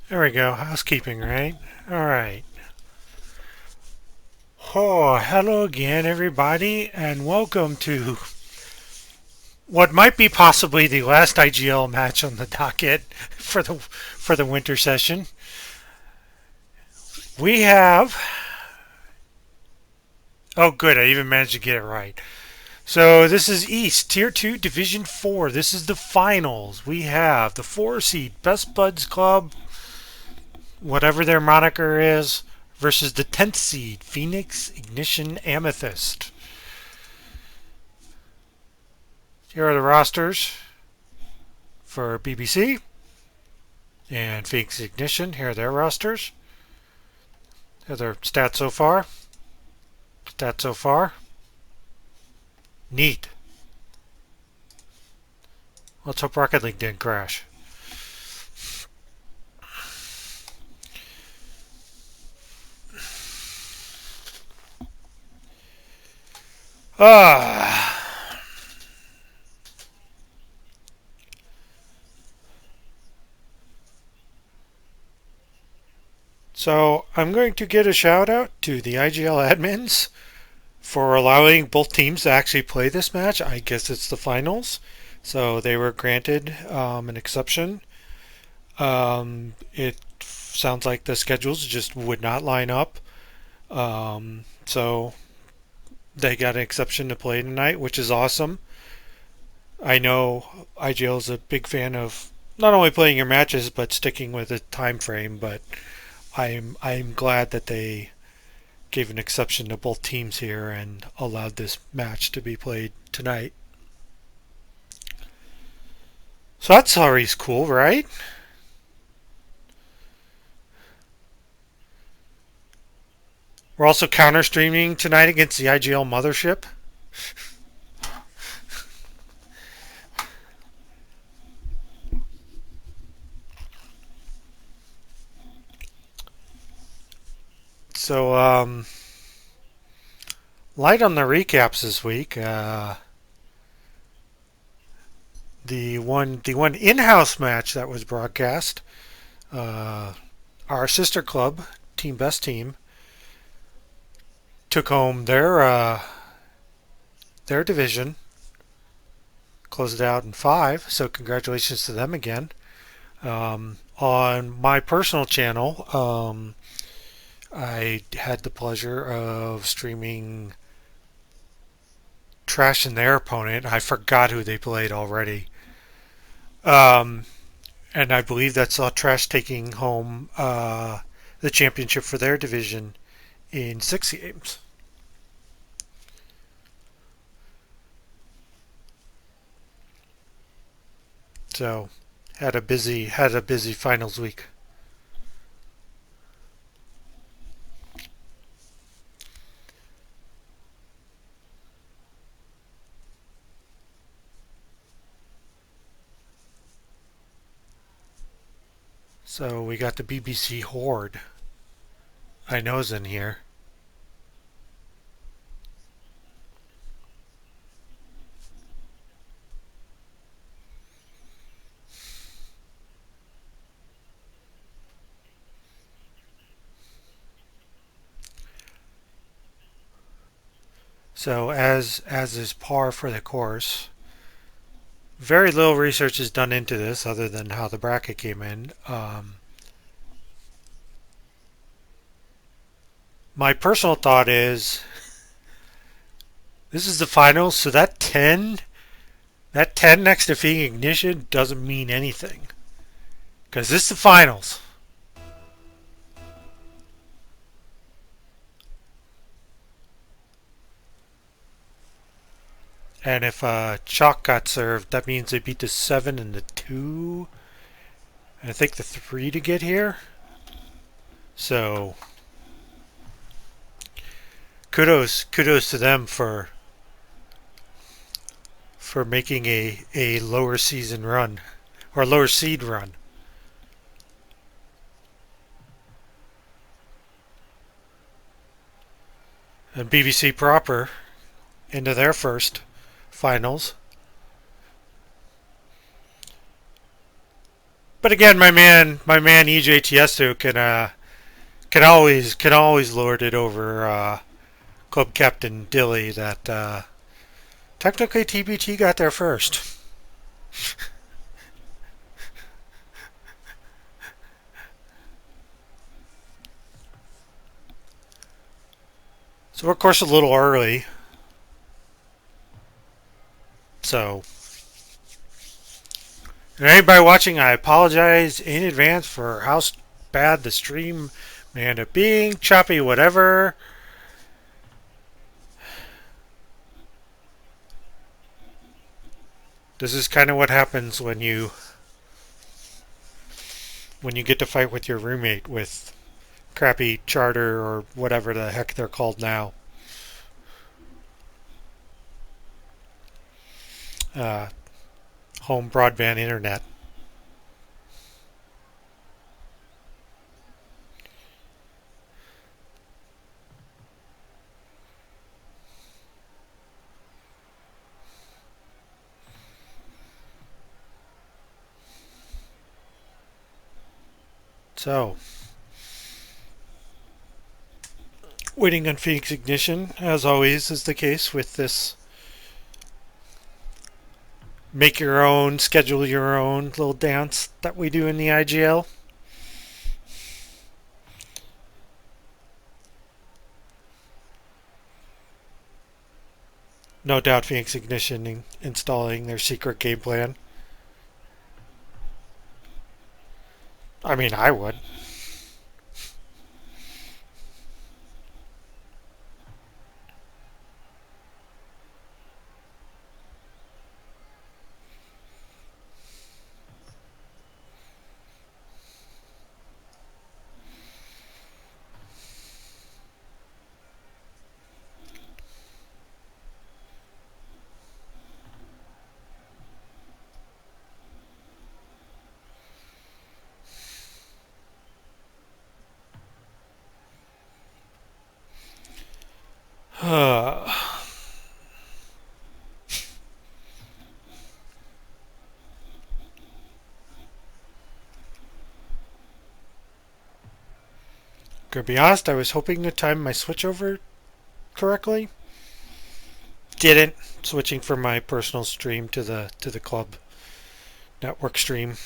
There we go. Housekeeping, right? All right. Oh, hello again, everybody, and welcome to what might be possibly the last IGL match on the docket for the winter session. We have. Oh, good. I even managed to get it right. So this is East Tier 2 Division 4. This is the finals. We have the 4 seed Best Buds Club, whatever their moniker is, versus the 10th seed Phoenix Ignition Amethyst. Here are the rosters for BBC and Phoenix Ignition. Here are their rosters. Here are their stats so far. Stats so far. Neat. Let's hope Rocket League didn't crash. Ah. So I'm going to get a shout out to the IGL admins for allowing both teams to actually play this match. I guess it's the finals, so they were granted an exception. It sounds like the schedules just would not line up, so they got an exception to play tonight, which is awesome. I know IGL is a big fan of not only playing your matches but sticking with a time frame. But I'm glad that they gave an exception to both teams here and allowed this match to be played tonight. So that's always cool, right? We're also counter streaming tonight against the IGL mothership. So, light on the recaps this week. The one in-house match that was broadcast. Uh, our sister club, Team Best Team, took home their division, closed it out in 5. So congratulations to them again. On my personal channel, I had the pleasure of streaming Trash and their opponent. I forgot who they played already. Um, and I believe that saw Trash taking home the championship for their division in 6 games. So had a busy finals week. So we got the BBC Horde. I know is in here. So as is par for the course, very little research is done into this other than how the bracket came in. My personal thought is this is the finals, so that ten next to Phoenix Ignition doesn't mean anything because this is the finals. And if Chalk got served, that means they beat the 7 and the 2, and I think the 3 to get here. So kudos to them for making a lower season run or lower seed run. And BBC proper into their first finals. But again, my man EJ Tiesto can always lord it over club captain Dilly. That technically TBT got there first. So we're of course a little early. So and anybody watching, I apologize in advance for how bad the stream may end up being, choppy, whatever. This is kind of what happens when you get to fight with your roommate with crappy charter or whatever the heck they're called now. Uh, Home broadband internet. So, waiting on Phoenix Ignition, as always is the case with this make your own, schedule your own little dance that we do in the IGL. No doubt Phoenix Ignition installing their secret game plan. I mean, I would. To be honest, I was hoping to time my switch over correctly. Didn't. Switching from my personal stream to the club network stream.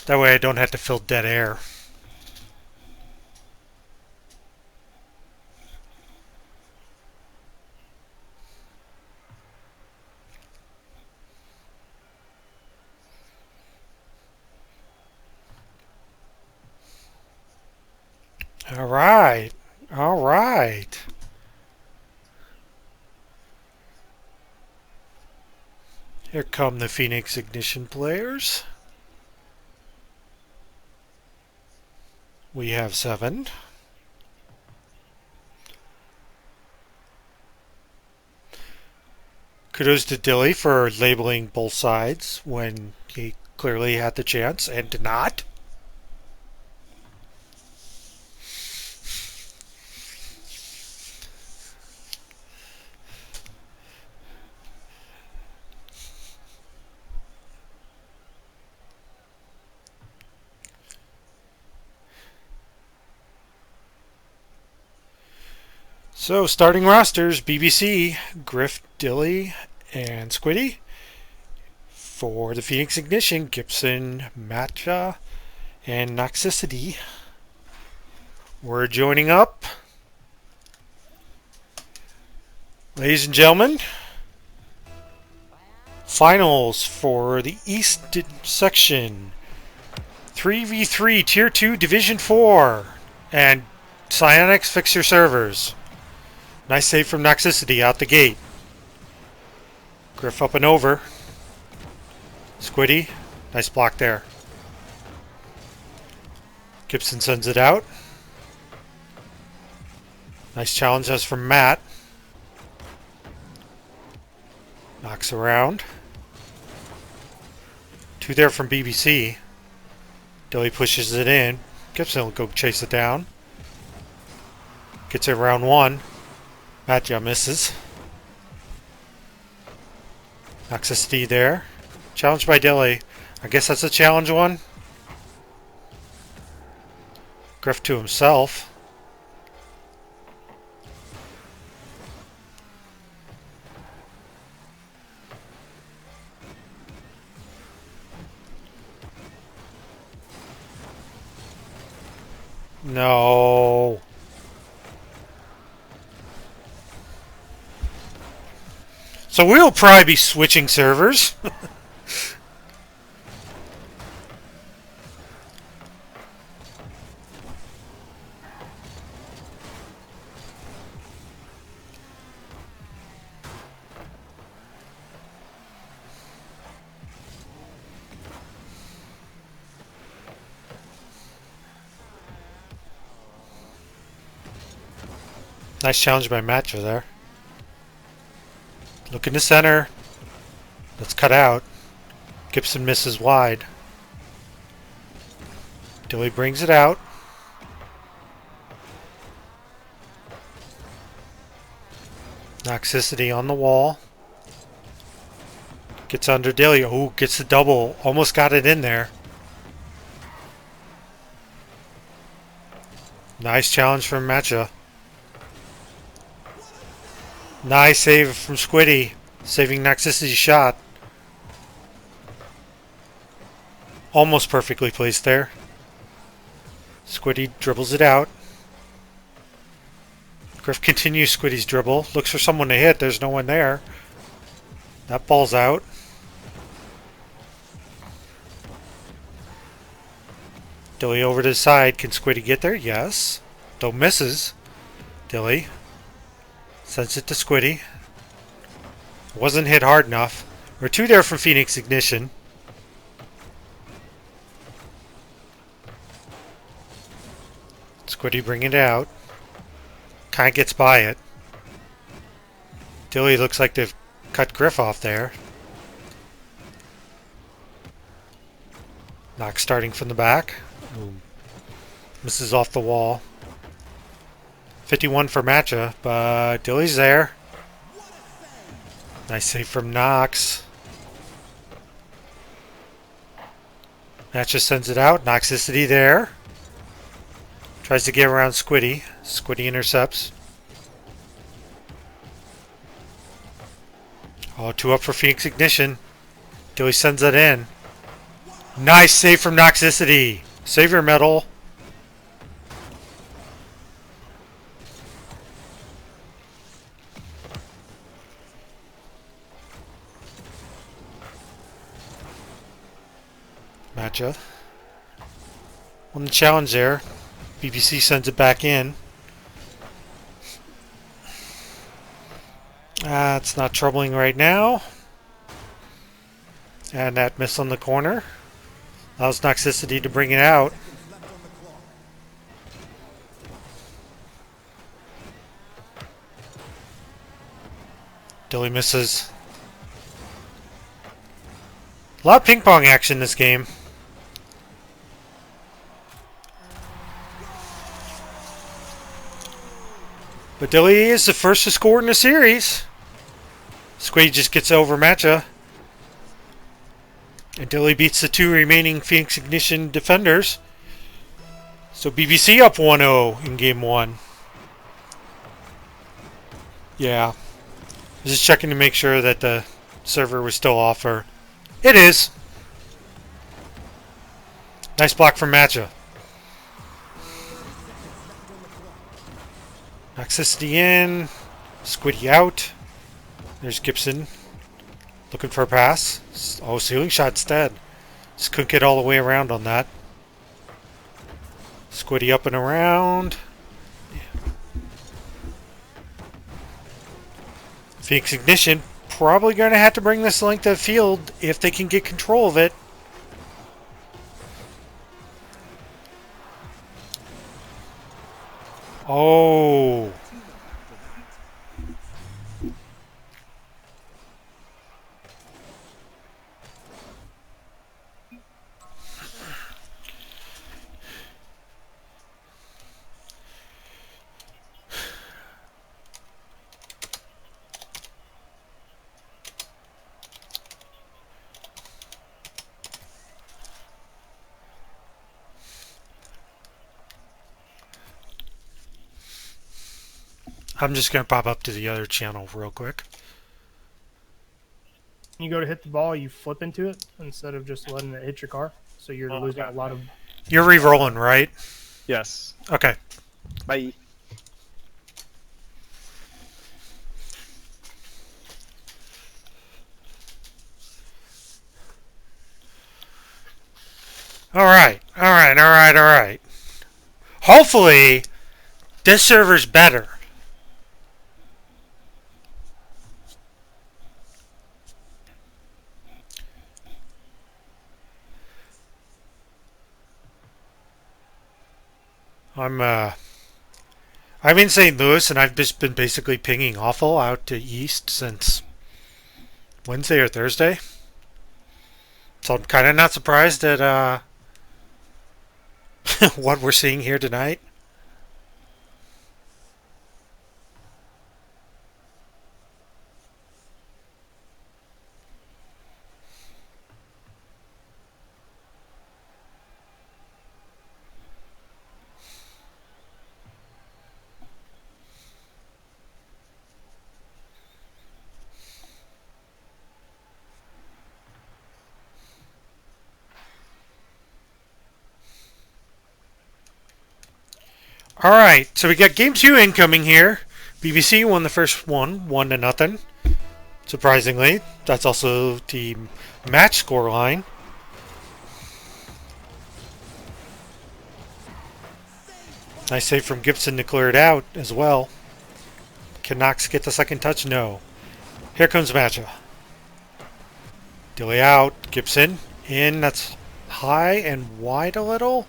That way I don't have to fill dead air. All right. All right. Here come the Phoenix Ignition players. We have 7. Kudos to Dilly for labeling both sides when he clearly had the chance and did not. So, starting rosters, BBC, Griff, Dilly, and Squiddy. For the Phoenix Ignition, Gibson, Matcha, and Noxicity. We're joining up. Ladies and gentlemen, finals for the East section. 3v3 Tier 2 Division 4. And Psyonix, fix your servers. Nice save from Noxicity out the gate. Griff up and over. Squiddy, nice block there. Gibson sends it out. Nice challenge as from Matt. Knocks around. 2 there from BBC. Dilly pushes it in. Gibson will go chase it down. Gets it round 1. Matja misses. Noxicity there. Challenged by Dilly. I guess that's a challenge one. Griff to himself. No. So we'll probably be switching servers. Nice challenge by Matcha there. Look in the center. Let's cut out. Gibson misses wide. Dilly brings it out. Noxicity on the wall. Gets under Dilly. Oh, gets the double. Almost got it in there. Nice challenge from Matcha. Nice save from Squiddy. Saving Noxicity's shot. Almost perfectly placed there. Squiddy dribbles it out. Griff continues Squiddy's dribble. Looks for someone to hit. There's no one there. That ball's out. Dilly over to the side. Can Squiddy get there? Yes. Though misses. Dilly sends it to Squiddy. Wasn't hit hard enough. We're two there from Phoenix Ignition. Squiddy bringing it out. Kind of gets by it. Dilly looks like they've cut Griff off there. Knox starting from the back. Ooh. Misses off the wall. 51 for Matcha, but Dilly's there. Nice save from Knox. Matcha sends it out. Noxicity there. Tries to get around Squiddy. Squiddy intercepts. Oh, two up for Phoenix Ignition. Dilly sends it in. Nice save from Noxicity. Savior medal. Matcha. Won the challenge there. BBC sends it back in. It's not troubling right now. And that miss on the corner allows Noxicity to bring it out. Dilly misses. A lot of ping pong action this game. But Dilly is the first to score in the series. Squiddy just gets over Matcha. And Dilly beats the two remaining Phoenix Ignition defenders. So BBC up 1-0 in game one. Yeah. Just checking to make sure that the server was still off. Or it is. Nice block from Matcha. Noxicity in. Squiddy out. There's Gibson. Looking for a pass. Oh, ceiling shot's dead. Just couldn't get all the way around on that. Squiddy up and around. Phoenix Ignition probably going to have to bring this length of field if they can get control of it. Oh. I'm just going to pop up to the other channel real quick. You go to hit the ball, you flip into it instead of just letting it hit your car. So you're losing a lot of. You're re-rolling, right? Yes. Okay. Bye. Alright. Alright, alright, alright. Hopefully, this server's better. I'm in St. Louis, and I've just been basically pinging awful out to east since Wednesday or Thursday. So I'm kind of not surprised at what we're seeing here tonight. Alright, so we got game 2 incoming here. BBC won the first one, 1-0. Surprisingly, that's also the match score line. Nice save from Gibson to clear it out as well. Can Knox get the second touch? No. Here comes Matcha. Dilly out. Gibson in. That's high and wide a little.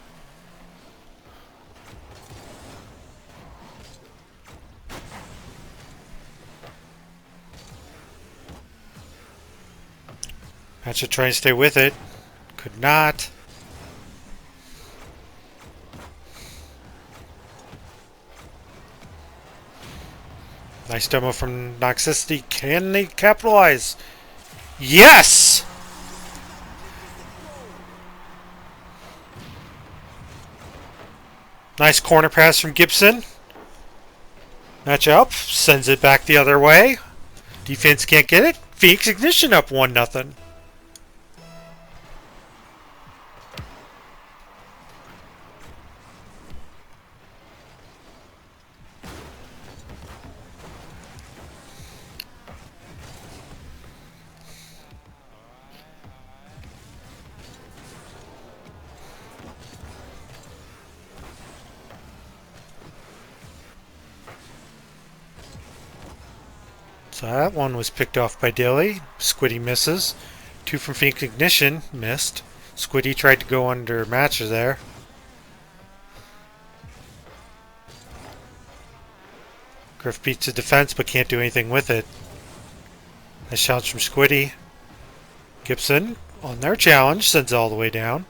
Matcha trying to stay with it. Could not. Nice demo from Noxicity. Can they capitalize? Yes! Nice corner pass from Gibson. Match up. Sends it back the other way. Defense can't get it. Phoenix Ignition up 1-0. So that one was picked off by Dilly. Squiddy misses. 2 from Phoenix Ignition. Missed. Squiddy tried to go under Matcher there. Griff beats the defense but can't do anything with it. Nice challenge from Squiddy. Gibson on their challenge sends it all the way down.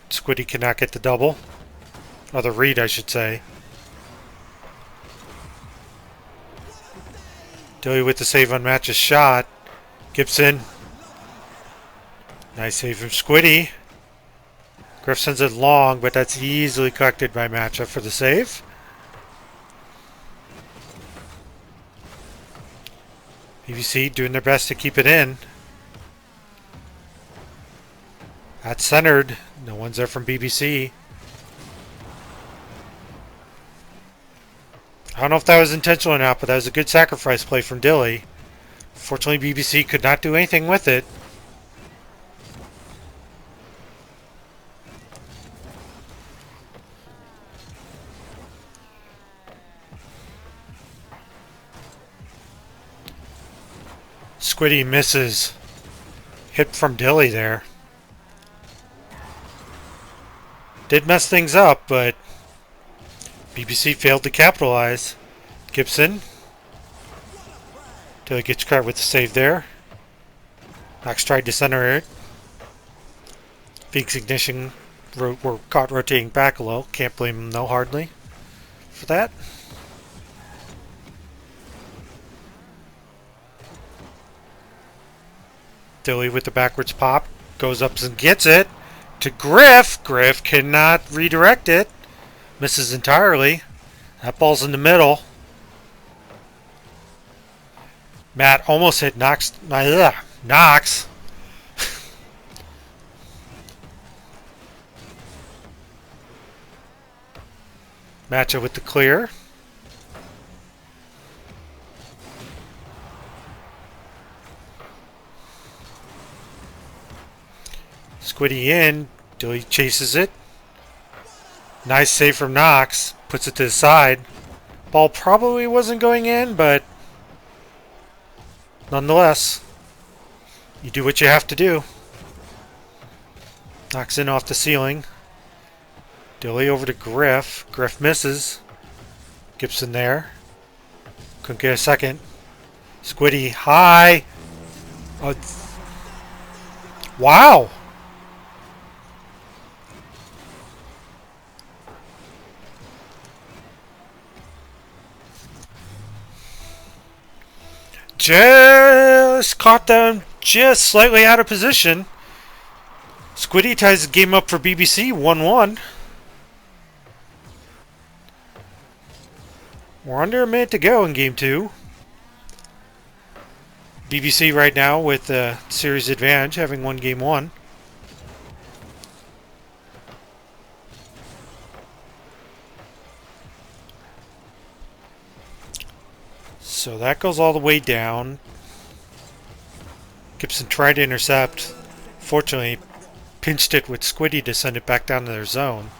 Squiddy cannot get the double. Or the read, I should say. Dilly with the save on Match's shot. Gibson. Nice save from Squiddy. Griff sends it long, but that's easily collected by Matcha for the save. BBC doing their best to keep it in. That's centered. No one's there from BBC. I don't know if that was intentional or not, but that was a good sacrifice play from Dilly. Fortunately, BBC could not do anything with it. Squiddy misses. Hit from Dilly there. Did mess things up, but BBC failed to capitalize. Gibson. Dilly gets caught with the save there. Knox tried to center it. Phoenix Ignition were caught rotating back a little. Can't blame them though, hardly, for that. Dilly with the backwards pop. Goes up and gets it. to Griff. Griff cannot redirect it. Misses entirely. That ball's in the middle. Matt almost hit Knox. Knox. Match it with the clear. Squiddy in. Dilly chases it. Nice save from Knox. Puts it to the side. Ball probably wasn't going in, but nonetheless, you do what you have to do. Knocks in off the ceiling. Dilly over to Griff. Griff misses. Gibson there. Couldn't get a second. Squiddy high. Oh, wow. Just caught them just slightly out of position. Squiddy ties the game up for BBC 1-1. We're under a minute to go in game 2. BBC right now with the series advantage, having won game 1. So that goes all the way down. Gibson tried to intercept. Fortunately, pinched it with Squiddy to send it back down to their zone.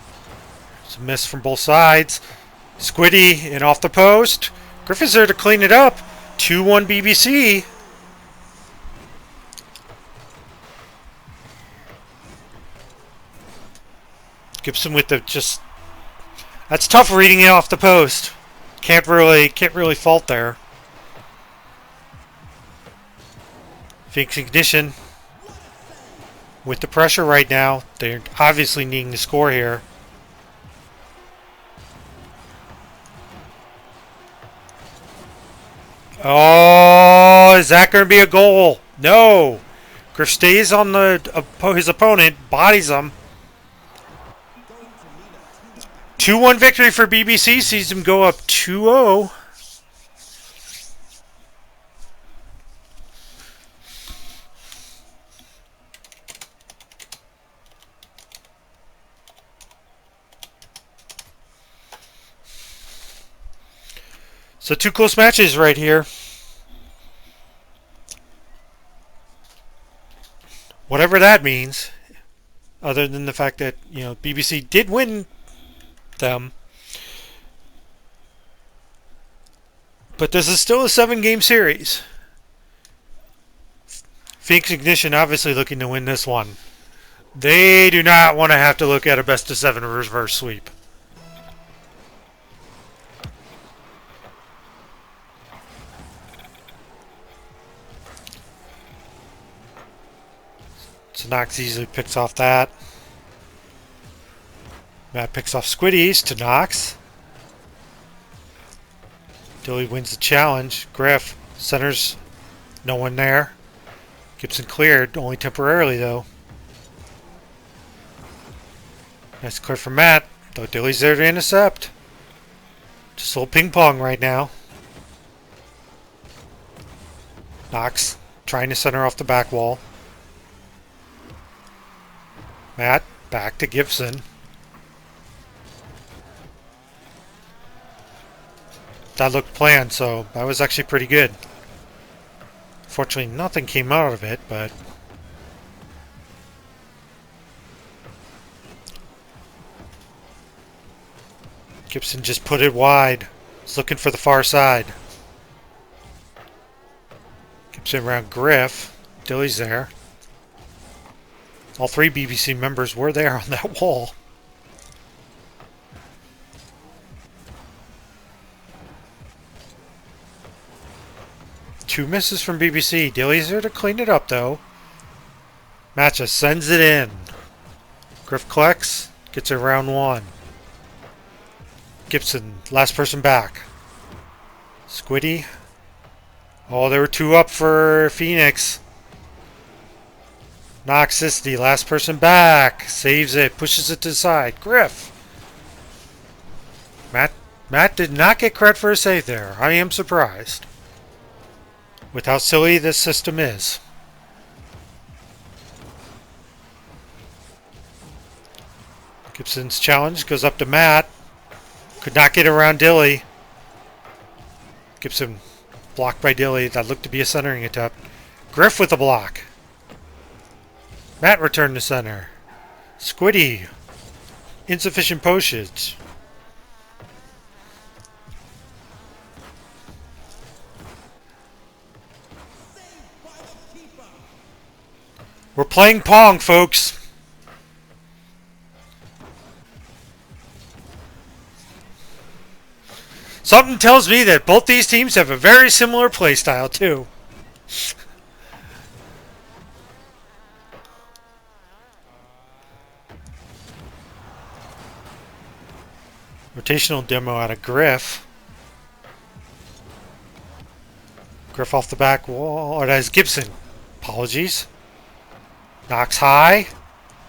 It's a miss from both sides. Squiddy in off the post. Griffith's there to clean it up. 2-1 BBC. Gibson with the just... That's tough reading it off the post. Can't really fault there. Phoenix Ignition with the pressure right now. They're obviously needing to score here. Oh, is that going to be a goal? No. Griff stays on his opponent, bodies him. 2-1 victory for BBC, sees him go up 2-0. So 2 close matches right here. Whatever that means, other than the fact that, you know, BBC did win them. But this is still a 7-game series. Phoenix Ignition obviously looking to win this one. They do not want to have to look at a best of 7 reverse sweep. So Knox easily picks off that. Matt picks off Squiddies to Knox. Dilly wins the challenge. Griff centers. No one there. Gibson cleared, only temporarily though. Nice clear from Matt, though Dilly's there to intercept. Just a little ping pong right now. Knox trying to center off the back wall. Matt back to Gibson. That looked planned, so that was actually pretty good. Fortunately, nothing came out of it, but Gibson just put it wide. He's looking for the far side. Gibson around Griff. Dilly's there. All 3 BBC members were there on that wall. Two misses from BBC. Dilly's there to clean it up, though. Matcha sends it in. Griff collects. Gets it round 1. Gibson, last person back. Squiddy. Oh, there were 2 up for Phoenix. Noxicity, last person back. Saves it, pushes it to the side. Griff. Matt did not get credit for a save there. I am surprised with how silly this system is. Gibson's challenge goes up to Matt. Could not get around Dilly. Gibson blocked by Dilly. That looked to be a centering attempt. Griff with a block. Matt returned to center. Squiddy. Insufficient postage. We're playing Pong, folks. Something tells me that both these teams have a very similar play style, too. Rotational demo out of Griff. Griff off the back wall. Oh, that is Gibson. Apologies. Knocks high.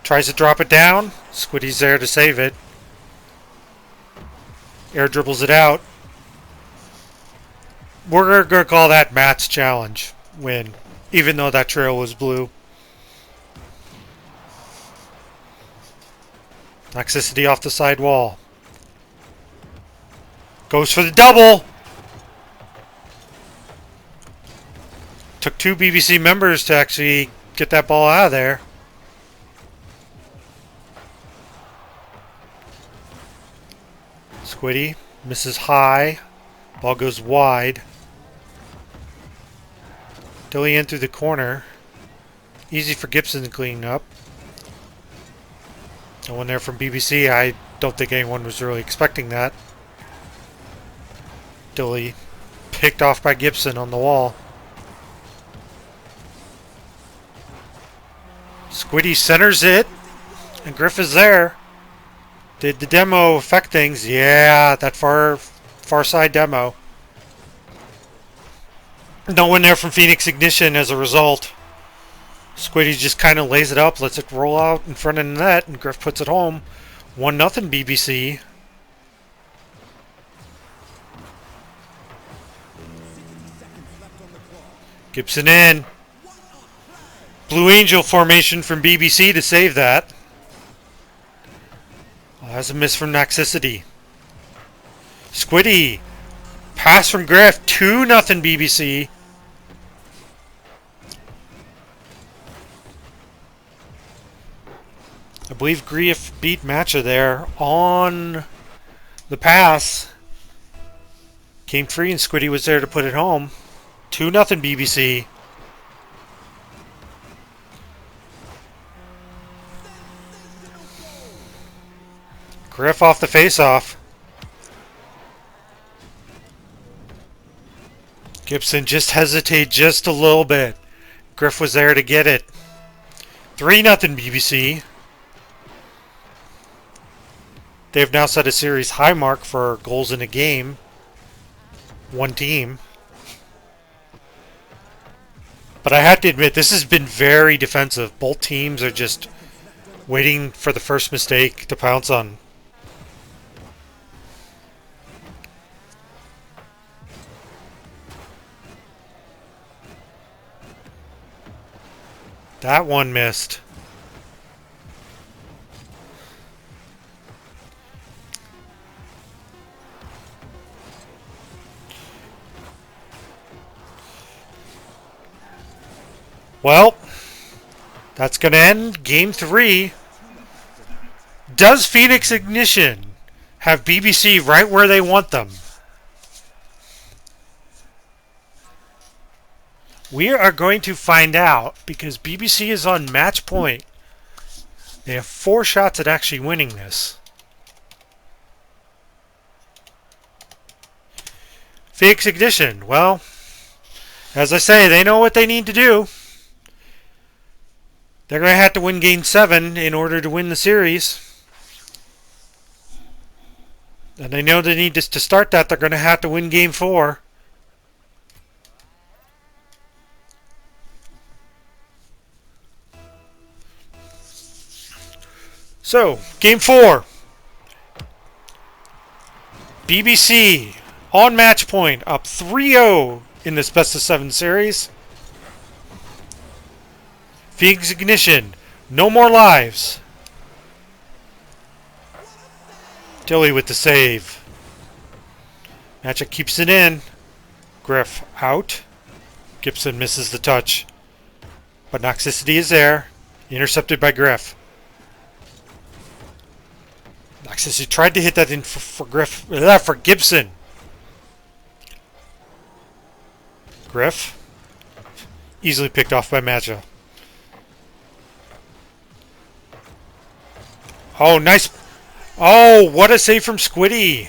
Tries to drop it down. Squiddy's there to save it. Air dribbles it out. We're going to call that Matt's challenge win, even though that trail was blue. Toxicity off the side wall. Goes for the double. Took 2 BBC members to actually get that ball out of there. Squiddy misses high. Ball goes wide. Dilly in through the corner. Easy for Gibson to clean up. No one there from BBC. I don't think anyone was really expecting that. Dilly picked off by Gibson on the wall. Squiddy centers it. And Griff is there. Did the demo affect things? Yeah, that far side demo. No one there from Phoenix Ignition as a result. Squiddy just kind of lays it up, lets it roll out in front of the net, and Griff puts it home. 1-0 BBC. Gibson in. Blue Angel formation from BBC to save that. Oh, that's a miss from Noxicity. Squiddy. Pass from Griff. 2-0 BBC. I believe Griff beat Matcha there on the pass. Came free and Squiddy was there to put it home. 2-0 BBC. Griff off the face-off. Gibson just hesitated just a little bit. Griff was there to get it. 3-0 BBC. They've now set a series high mark for goals in a game. One team. But I have to admit, this has been very defensive. Both teams are just waiting for the first mistake to pounce on. That one missed. Well, that's going to end Game 3. Does Phoenix Ignition have BBC right where they want them? We are going to find out because BBC is on match point. They have 4 shots at actually winning this. Phoenix Ignition, well, as I say, they know what they need to do. They're going to have to win Game 7 in order to win the series. And they know they need to start that. They're going to have to win Game 4. So, game 4. BBC on match point, up 3-0 in this best of 7 series. Phoenix Ignition, no more lives. Dilly with the save. Matchup keeps it in. Griff out. Gibson misses the touch. But Noxicity is there. Intercepted by Griff. Noxicity tried to hit that in for Griff. For Gibson. Griff. Easily picked off by Matcha. Oh, nice. Oh, what a save from Squiddy.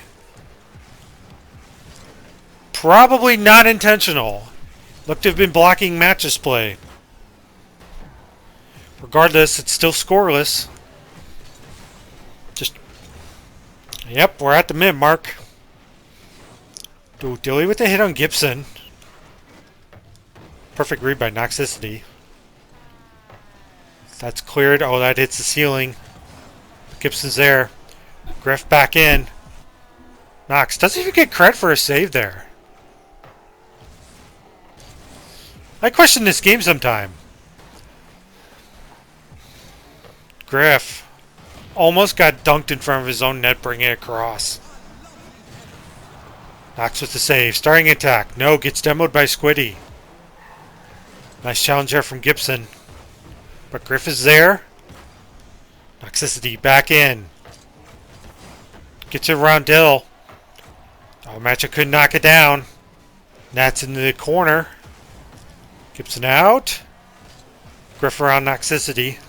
Probably not intentional. Looked to have been blocking Match's play. Regardless, it's still scoreless. Yep, we're at the mid mark. Dilly with the hit on Gibson. Perfect read by Noxicity. That's cleared. Oh, that hits the ceiling. Gibson's there. Griff back in. Nox doesn't even get credit for a save there. I question this game sometime. Griff almost got dunked in front of his own net, bringing it across. Nox with the save. Starting attack. No, gets demoed by Squiddy. Nice challenge there from Gibson. But Griff is there. Noxicity back in. Gets it around Dill. Oh, Matcha couldn't knock it down. Nat's in the corner. Gibson out. Griff around Noxicity.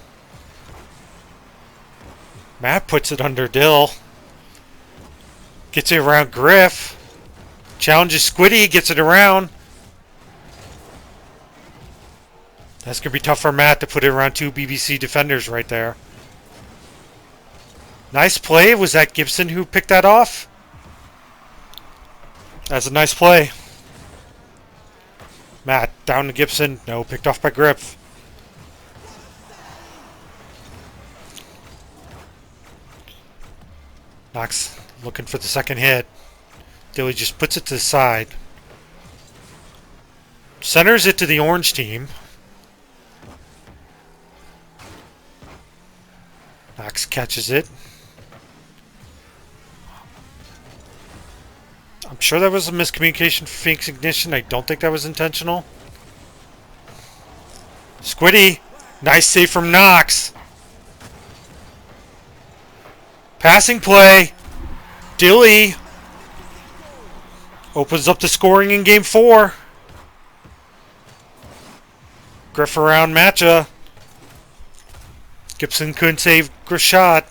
Matt puts it under Dill. Gets it around Griff. Challenges Squiddy. Gets it around. That's going to be tough for Matt to put it around 2 BBC defenders right there. Nice play. Was that Gibson who picked that off? That's a nice play. Matt down to Gibson. No, picked off by Griff. Nox looking for the second hit. Dilly just puts it to the side. Centers it to the orange team. Nox catches it. I'm sure that was a miscommunication for Phoenix Ignition. I don't think that was intentional. Squiddy. Nice save from Nox. Passing play. Dilly opens up the scoring in game 4. Griff around Matcha. Gibson couldn't save Griff's shot.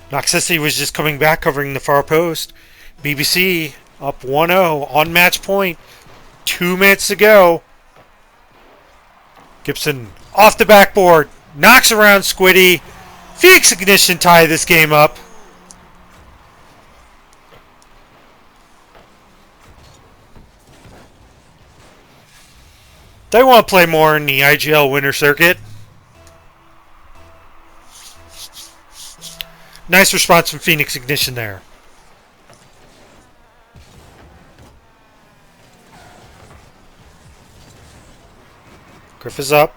Noxicity was just coming back, covering the far post. BBC up 1-0 on match point. 2 minutes to go. Gibson off the backboard. Knocks around Squiddy. Phoenix Ignition tie this game up. They want to play more in the IGL Winter circuit. Nice response from Phoenix Ignition there. Griff is up.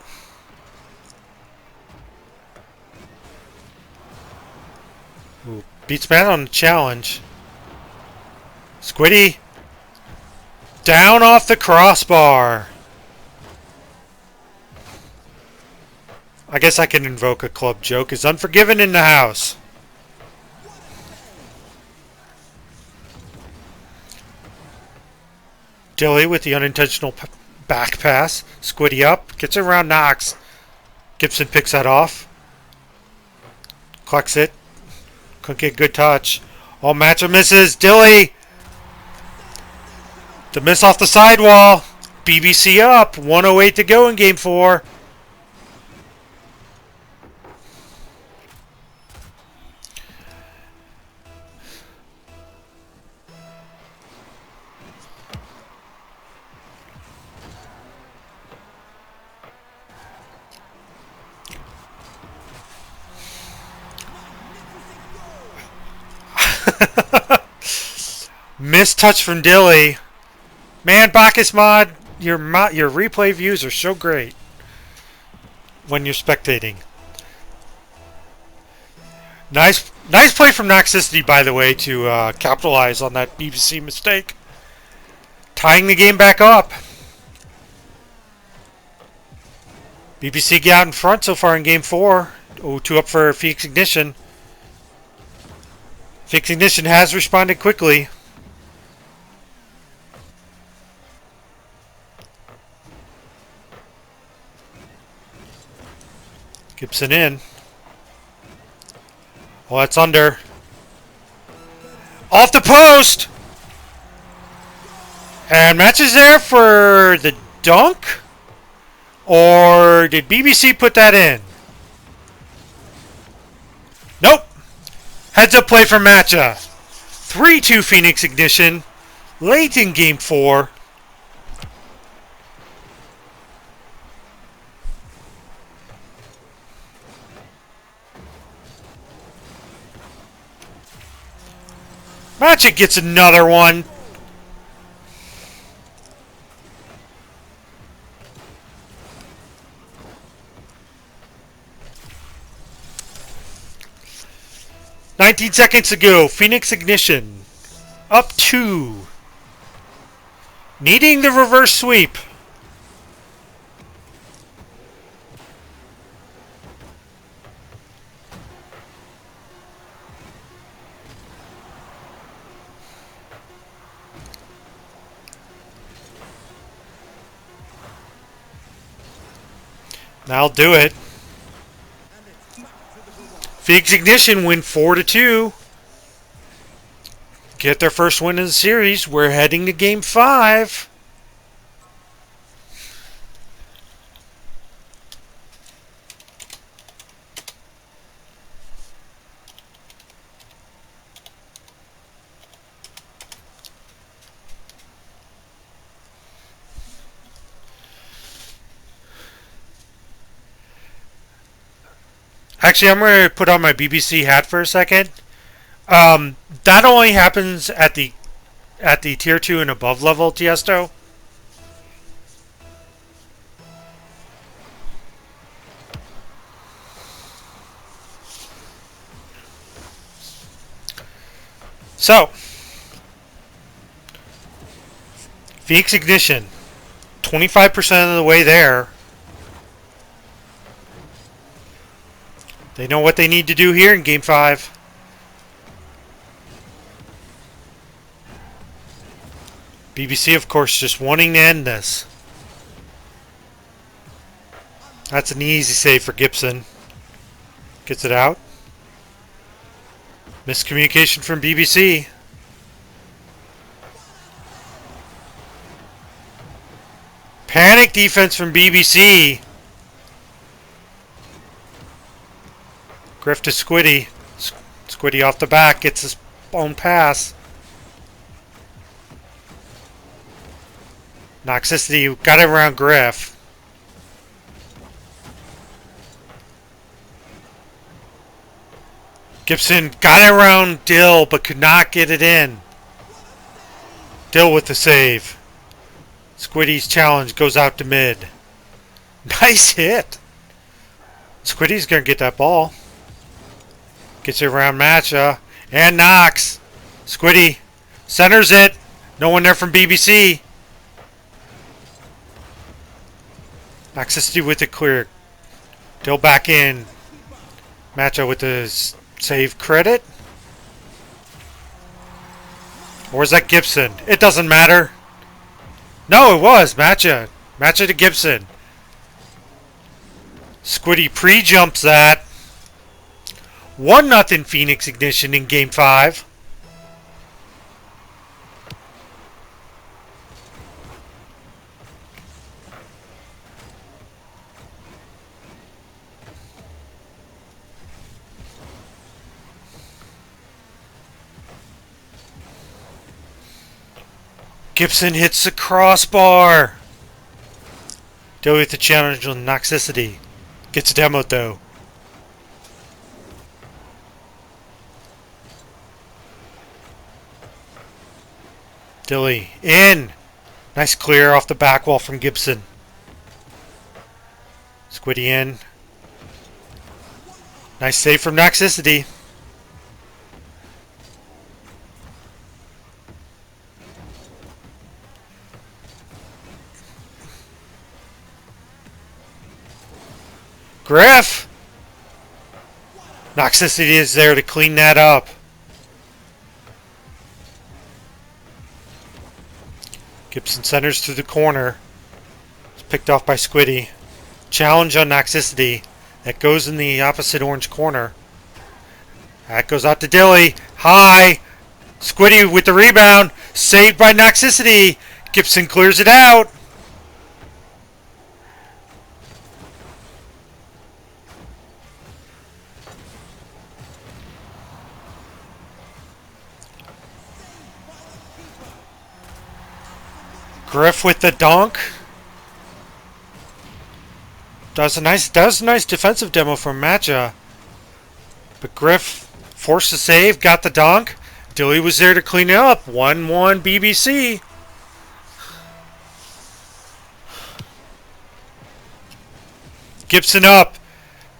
Ooh, beats Matt on the challenge. Squiddy. Down off the crossbar. I guess I can invoke a club joke. Is Unforgiven in the house? Dilly with the unintentional back pass. Squiddy up. Gets it around Nox. Gibson picks that off. Clucks it. Couldn't get a good touch. Oh, Matcha misses. Dilly. The miss off the sidewall. BBC up. 1:08 to go in game 4. Missed touch from Dilly. Man, Bacchus mod, your replay views are so great when you're spectating. Nice play from Noxicity, by the way, to capitalize on that BBC mistake. Tying the game back up. BBC get out in front so far in Game 4. 0-2 up for Phoenix Ignition. Phoenix Ignition has responded quickly. Gibson in. Oh, that's under. Off the post! And match is there for the dunk? Or did BBC put that in? Nope. Heads up play from Matcha. 3-2 Phoenix Ignition. Late in Game 4. Matcha gets another one. "19 seconds to go. Phoenix Ignition. Up 2. Needing the reverse sweep. That'll do it. Phoenix Ignition win 4-2. Get their first win in the series. We're heading to Game 5. Actually, I'm going to put on my BBC hat for a second. That only happens at the Tier 2 and above level Tiesto. So, Phoenix Ignition, 25% of the way there. They know what they need to do here in Game 5. BBC, of course, just wanting to end this. That's an easy save for Gibson. Gets it out. Miscommunication from BBC. Panic defense from BBC. Griff to Squiddy. Squiddy off the back. Gets his own pass. Noxicity got it around Griff. Gibson got it around Dill but could not get it in. Dill with the save. Squiddy's challenge goes out to mid. Nice hit. Squiddy's going to get that ball. Gets it around Matcha. And Knox. Squiddy centers it. No one there from BBC. Noxicity with it clear. Dill back in. Matcha with the save credit. Or is that Gibson? It doesn't matter. No, it was Matcha. Matcha to Gibson. Squiddy pre-jumps that. 1-0 Phoenix Ignition in Game 5. Gibson hits the crossbar. Deal with the challenge on Noxicity. Gets demoed though. Dilly in. Nice clear off the back wall from Gibson. Squiddy in. Nice save from Noxicity. Griff! Noxicity is there to clean that up. Gibson centers through the corner. It's picked off by Squiddy. Challenge on Noxicity. That goes in the opposite orange corner. That goes out to Dilly. High! Squiddy with the rebound. Saved by Noxicity. Gibson clears it out. Griff with the dunk. Does a nice defensive demo from Matcha. But Griff forced the save, got the dunk. Dilly was there to clean it up. 1-1 BBC. Gibson up.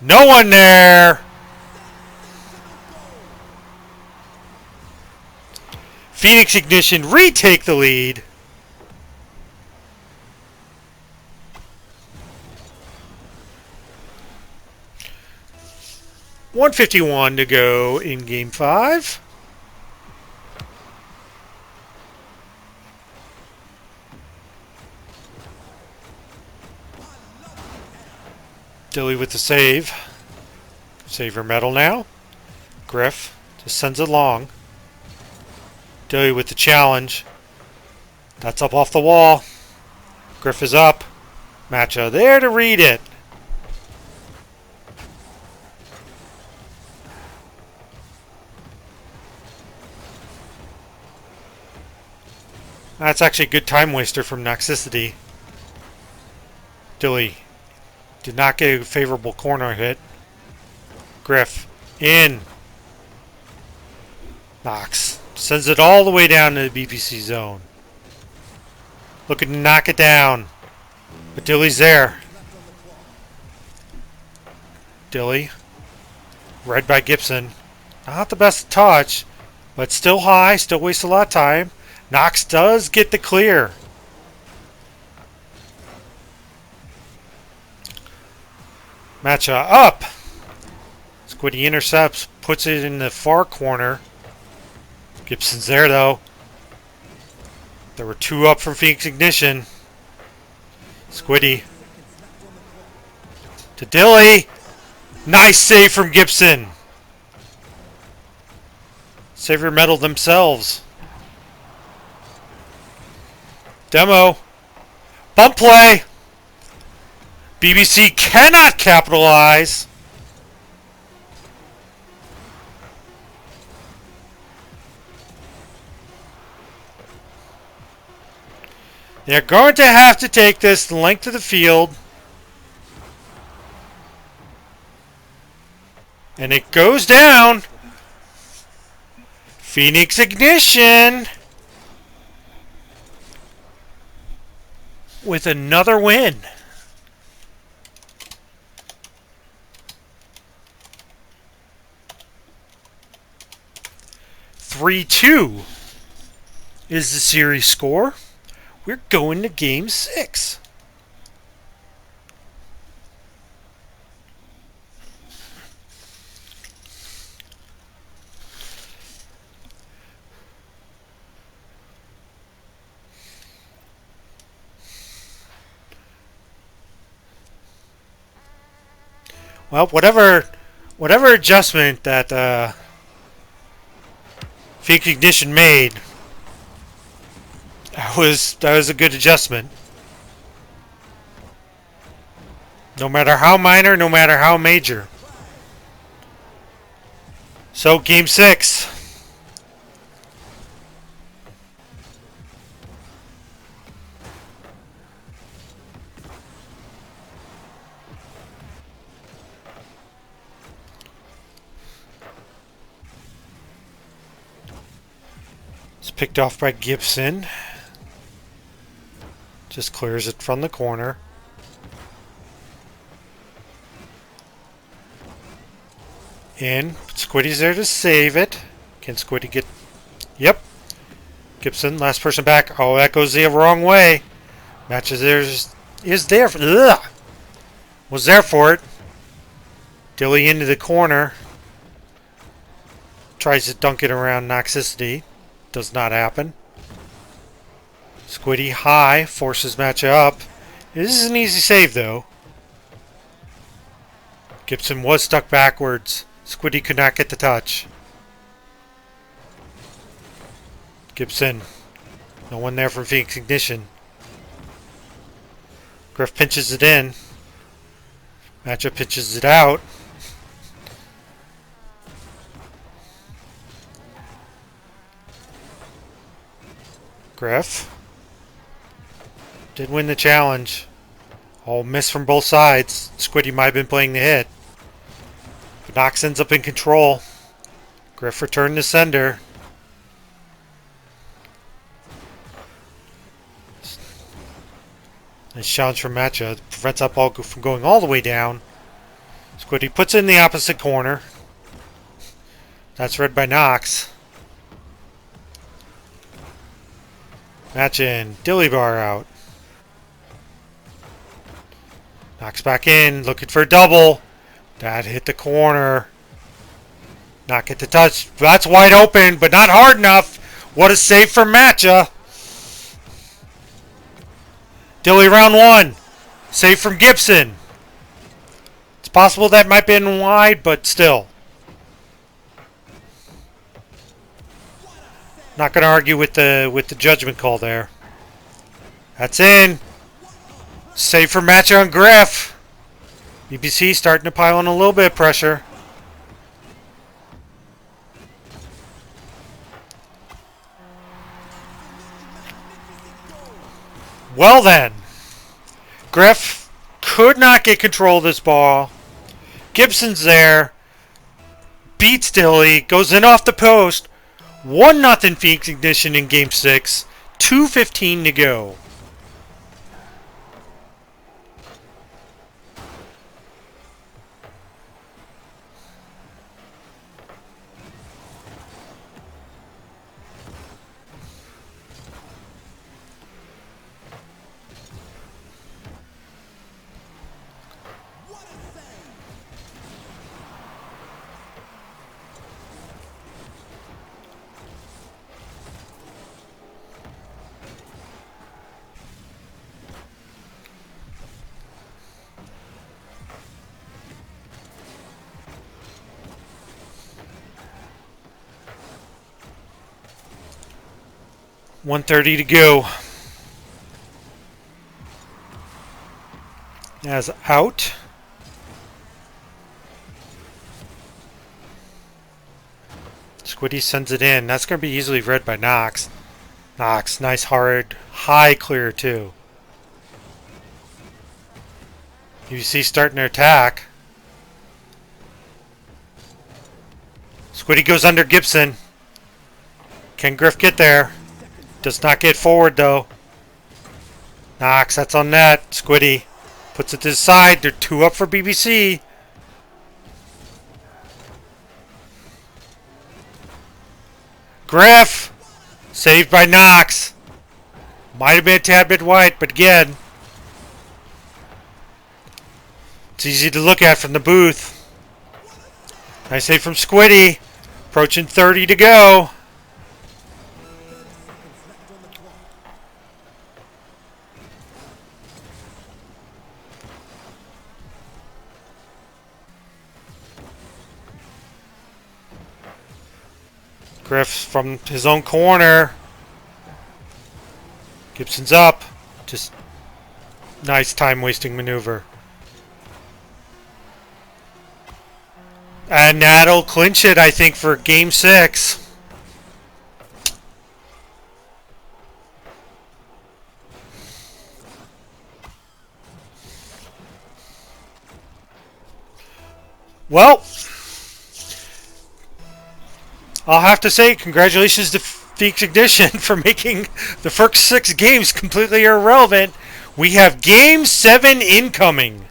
No one there. Phoenix Ignition retake the lead. .151 to go in Game 5. Dilly with the save. Save your medal now. Griff just sends it long. Dilly with the challenge. That's up off the wall. Griff is up. Matcha there to read it. That's actually a good time waster from Noxicity. Dilly did not get a favorable corner hit. Griff in. Nox sends it all the way down to the BPC zone. Looking to knock it down. But Dilly's there. Dilly. Read by Gibson. Not the best touch, but still high, still wastes a lot of time. Nox does get the clear. Matcha up. Squiddy intercepts, puts it in the far corner. Gibson's there though. There were two up from Phoenix Ignition. Squiddy to Dilly. Nice save from Gibson. Save your medal themselves. Demo. Bump play. BBC cannot capitalize. They're going to have to take this the length of the field. And it goes down. Phoenix Ignition with another win. (3-2) is the series score. We're going to Game 6. Well, whatever adjustment that Phoenix Ignition made, that was a good adjustment. No matter how minor, no matter how major. So, Game 6. It's picked off by Gibson. Just clears it from the corner. In. Squiddy's there to save it. Can Squiddy get... Yep. Gibson, last person back. Oh, that goes the wrong way. Matches there is there. Ugh. Was there for it. Dilly into the corner. Tries to dunk it around Noxicity. Does not happen. Squiddy high. Forces Matcha up. This is an easy save though. Gibson was stuck backwards. Squiddy could not get the touch. Gibson. No one there for Phoenix Ignition. Griff pinches it in. Matcha pitches it out. Griff did win the challenge. All miss from both sides. Squiddy might have been playing the hit. But Nox ends up in control. Griff returned to sender. Nice challenge from Matcha. Prevents that ball from going all the way down. Squiddy puts it in the opposite corner. That's read by Nox. Match in. Dilly bar out. Nox back in. Looking for a double. That hit the corner. Not get the touch. That's wide open, but not hard enough. What a save for Matcha. Dilly round one. Save from Gibson. It's possible that might be in wide, but still. Not going to argue with the judgment call there. That's in. Save for Matcha on Griff. BBC starting to pile on a little bit of pressure. Well then. Griff could not get control of this ball. Gibson's there. Beats Dilly. Goes in off the post. 1-0 Phoenix Ignition in Game 6. 2:15 to go. .130 to go. As out. Squiddy sends it in. That's going to be easily read by Nox. Nox, nice hard, high clear too. UC starting to attack. Squiddy goes under Gibson. Can Griff get there? Does not get forward though. Nox, that's on net. Squiddy puts it to the side. They're 2 up for BBC. Griff! Saved by Nox. Might have been a tad bit wide, but again, it's easy to look at from the booth. Nice save from Squiddy. Approaching 30 to go. Griff from his own corner. Gibson's up. Just nice time-wasting maneuver. And that'll clinch it, I think, for Game 6. Well, I'll have to say congratulations to Phoenix Ignition for making the first 6 games completely irrelevant. We have Game 7 incoming.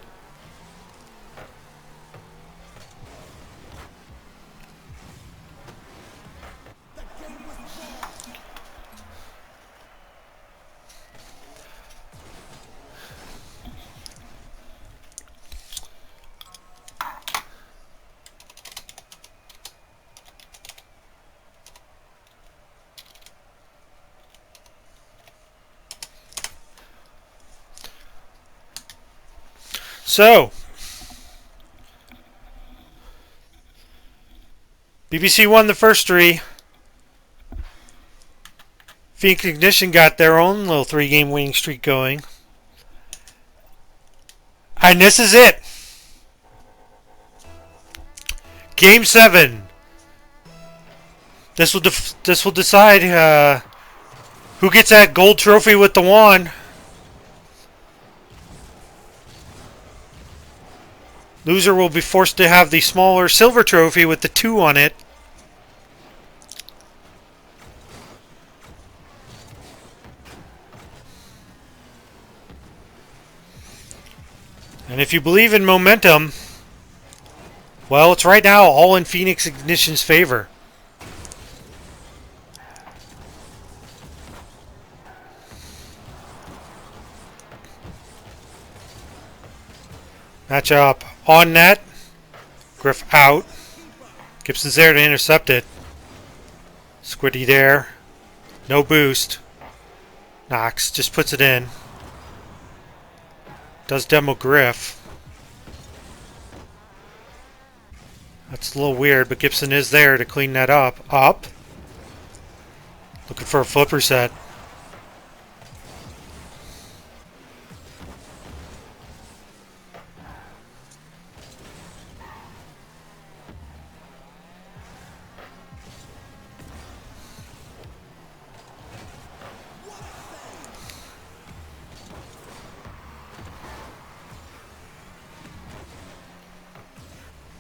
So, BBC won the first 3. Phoenix Ignition got their own little 3-game winning streak going. And this is it. Game 7. This will decide who gets that gold trophy with the wand. Loser will be forced to have the smaller silver trophy with the 2 on it. And if you believe in momentum, well, it's right now all in Phoenix Ignition's favor. Matchup on net. Griff out. Gibson's there to intercept it. Squiddy there. No boost. Knox just puts it in. Does demo Griff. That's a little weird, but Gibson is there to clean that up. Up. Looking for a flipper set.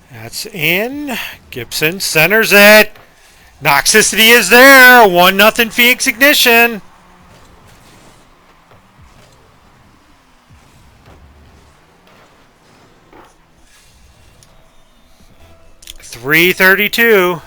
That's in. Gibson centers it. Noxicity is there. 1-0 Phoenix Ignition. .332.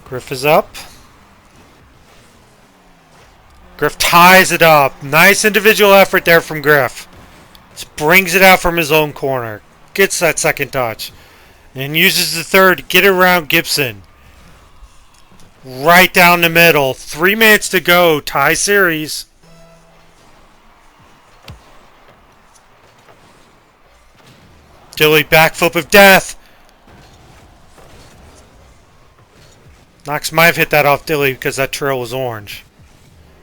Griff is up. Griff ties it up. Nice individual effort there from Griff. Just brings it out from his own corner. Gets that second touch. And uses the third to get around Gibson. Right down the middle. 3 minutes to go. Tie series. Dilly backflip of death. Knox might have hit that off Dilly because that trail was orange.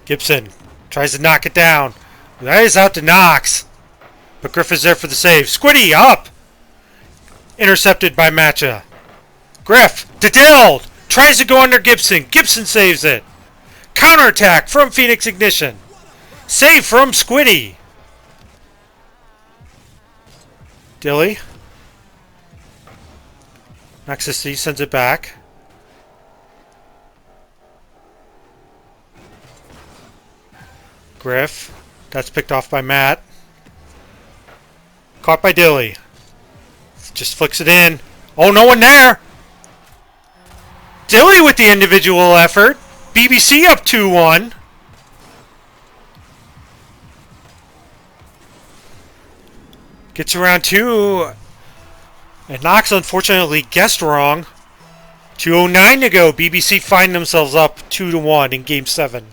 Gibson tries to knock it down. That is out to Knox. But Griff is there for the save. Squiddy up! Intercepted by Matcha. Griff to Dill! Tries to go under Gibson. Gibson saves it. Counterattack from Phoenix Ignition. Save from Squiddy. Dilly. Noxicity sends it back. Griff. That's picked off by Matt. Caught by Dilly. Just flicks it in. Oh, no one there! Dilly with the individual effort. BBC up 2-1. Gets around 2. And Knox unfortunately guessed wrong. 2:09 to go. BBC find themselves up 2-1 in Game 7.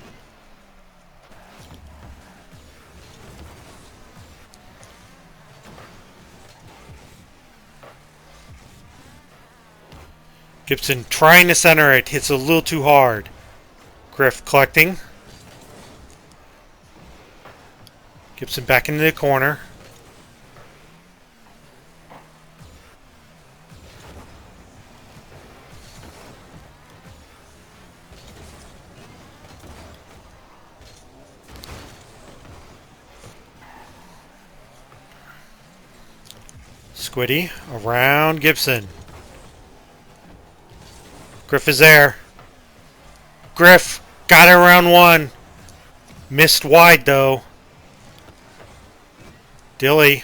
Gibson trying to center it. Hits a little too hard. Griff collecting. Gibson back into the corner. Squiddy around Gibson. Griff is there. Griff got it around one. Missed wide though. Dilly.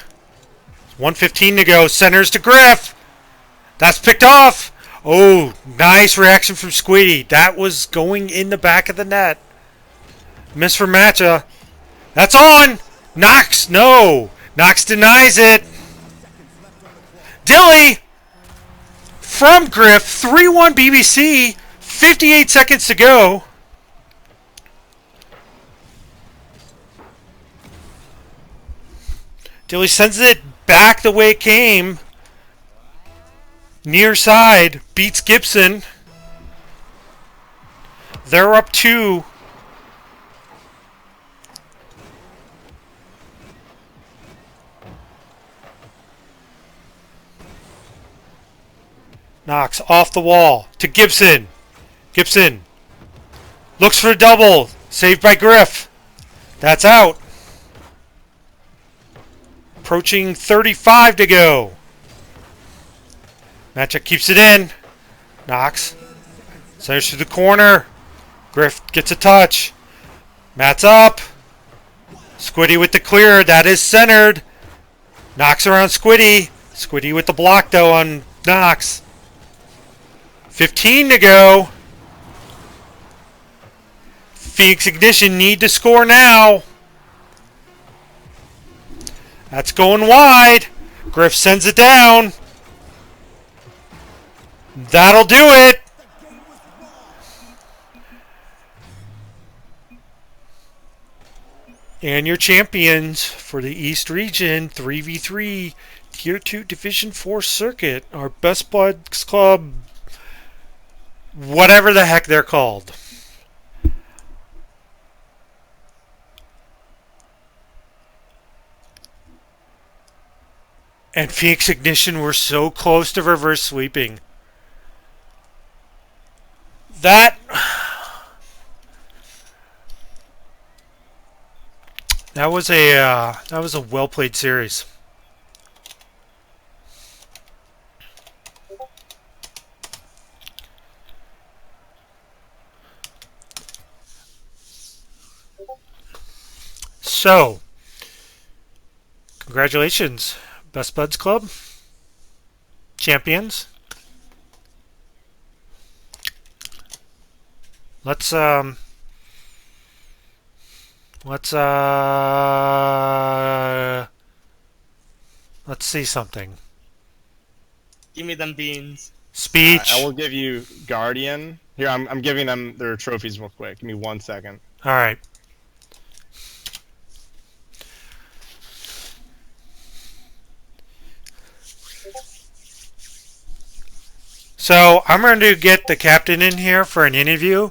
1:15 to go. Centers to Griff. That's picked off. Oh, nice reaction from Squiddy. That was going in the back of the net. Miss for Matcha. That's on. Knox. No. Knox denies it. Dilly from Griff. 3-1 BBC. 58 seconds to go. Dilly sends it back the way it came. Near side. Beats Gibson. They're up 2. Knox off the wall to Gibson. Gibson looks for a double. Saved by Griff. That's out. Approaching 35 to go. Matcha keeps it in. Knox centers to the corner. Griff gets a touch. Matt's up. Squiddy with the clear. That is centered. Knox around Squiddy. Squiddy with the block though on Knox. 15 to go. Phoenix Ignition need to score now. That's going wide. Griff sends it down. That'll do it. And your champions for the East Region 3v3 Tier 2 Division 4 Circuit, our Best Buds Club, whatever the heck they're called. And Phoenix Ignition were so close to reverse sweeping. That was a well played series. So, congratulations, Best Buds Club champions. Let's see something. Give me them beans. Speech. I will give you Guardian. Here, I'm giving them their trophies real quick. Give me 1 second. All right. So I'm going to get the captain in here for an interview.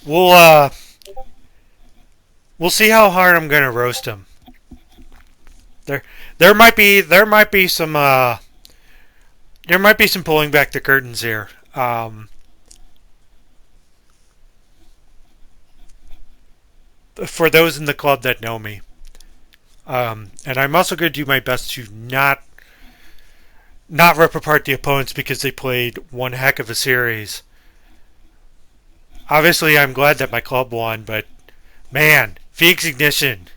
We'll see how hard I'm going to roast him. There might be some pulling back the curtains here. For those in the club that know me. And I'm also going to do my best to not rip apart the opponents because they played one heck of a series. Obviously, I'm glad that my club won, but man, Phoenix Ignition,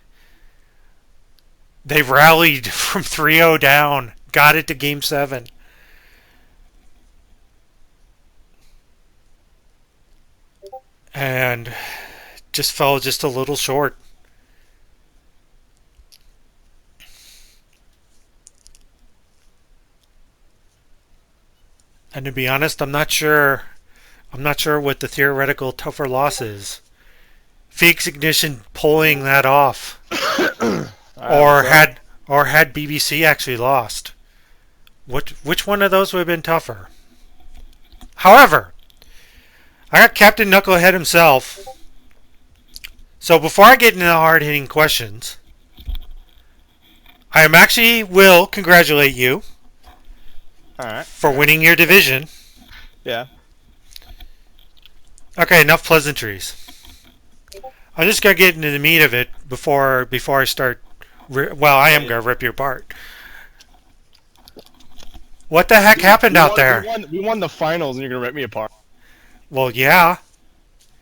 they rallied from 3-0 down, got it to Game 7. And just fell just a little short. And to be honest, I'm not sure what the theoretical tougher loss is. Phoenix Ignition pulling that off. or had BBC actually lost. Which one of those would have been tougher? However, I got Captain Knucklehead himself. So before I get into the hard-hitting questions, I am actually will congratulate you All right. for winning your division. Yeah. Okay, enough pleasantries. I'm just gonna get into the meat of it before I start. Well, I am gonna rip you apart. What the heck happened out there? We won the finals, and you're gonna rip me apart. Well, yeah,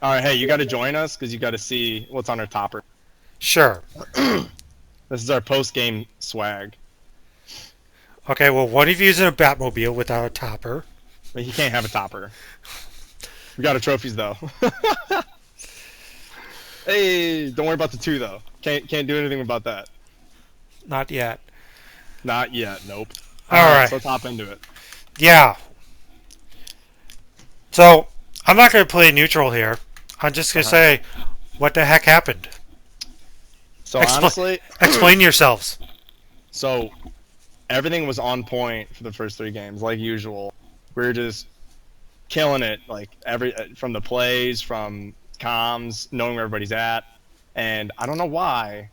All right, hey, you got to join us because you got to see what's on our topper. sure. This is our post-game swag. Okay, well, one of you is in a Batmobile without a topper. But you can't have a topper. We got our trophies though. Hey, don't worry about the 2 though. Can't do anything about that. Not yet. Not yet. Nope. All right. So let's hop into it. Yeah. So I'm not gonna play neutral here. I'm just gonna say, what the heck happened? So honestly, Explain yourselves. so everything was on point for the first 3 games, like usual. We were just killing it, like from the plays, from comms, knowing where everybody's at, and I don't know why.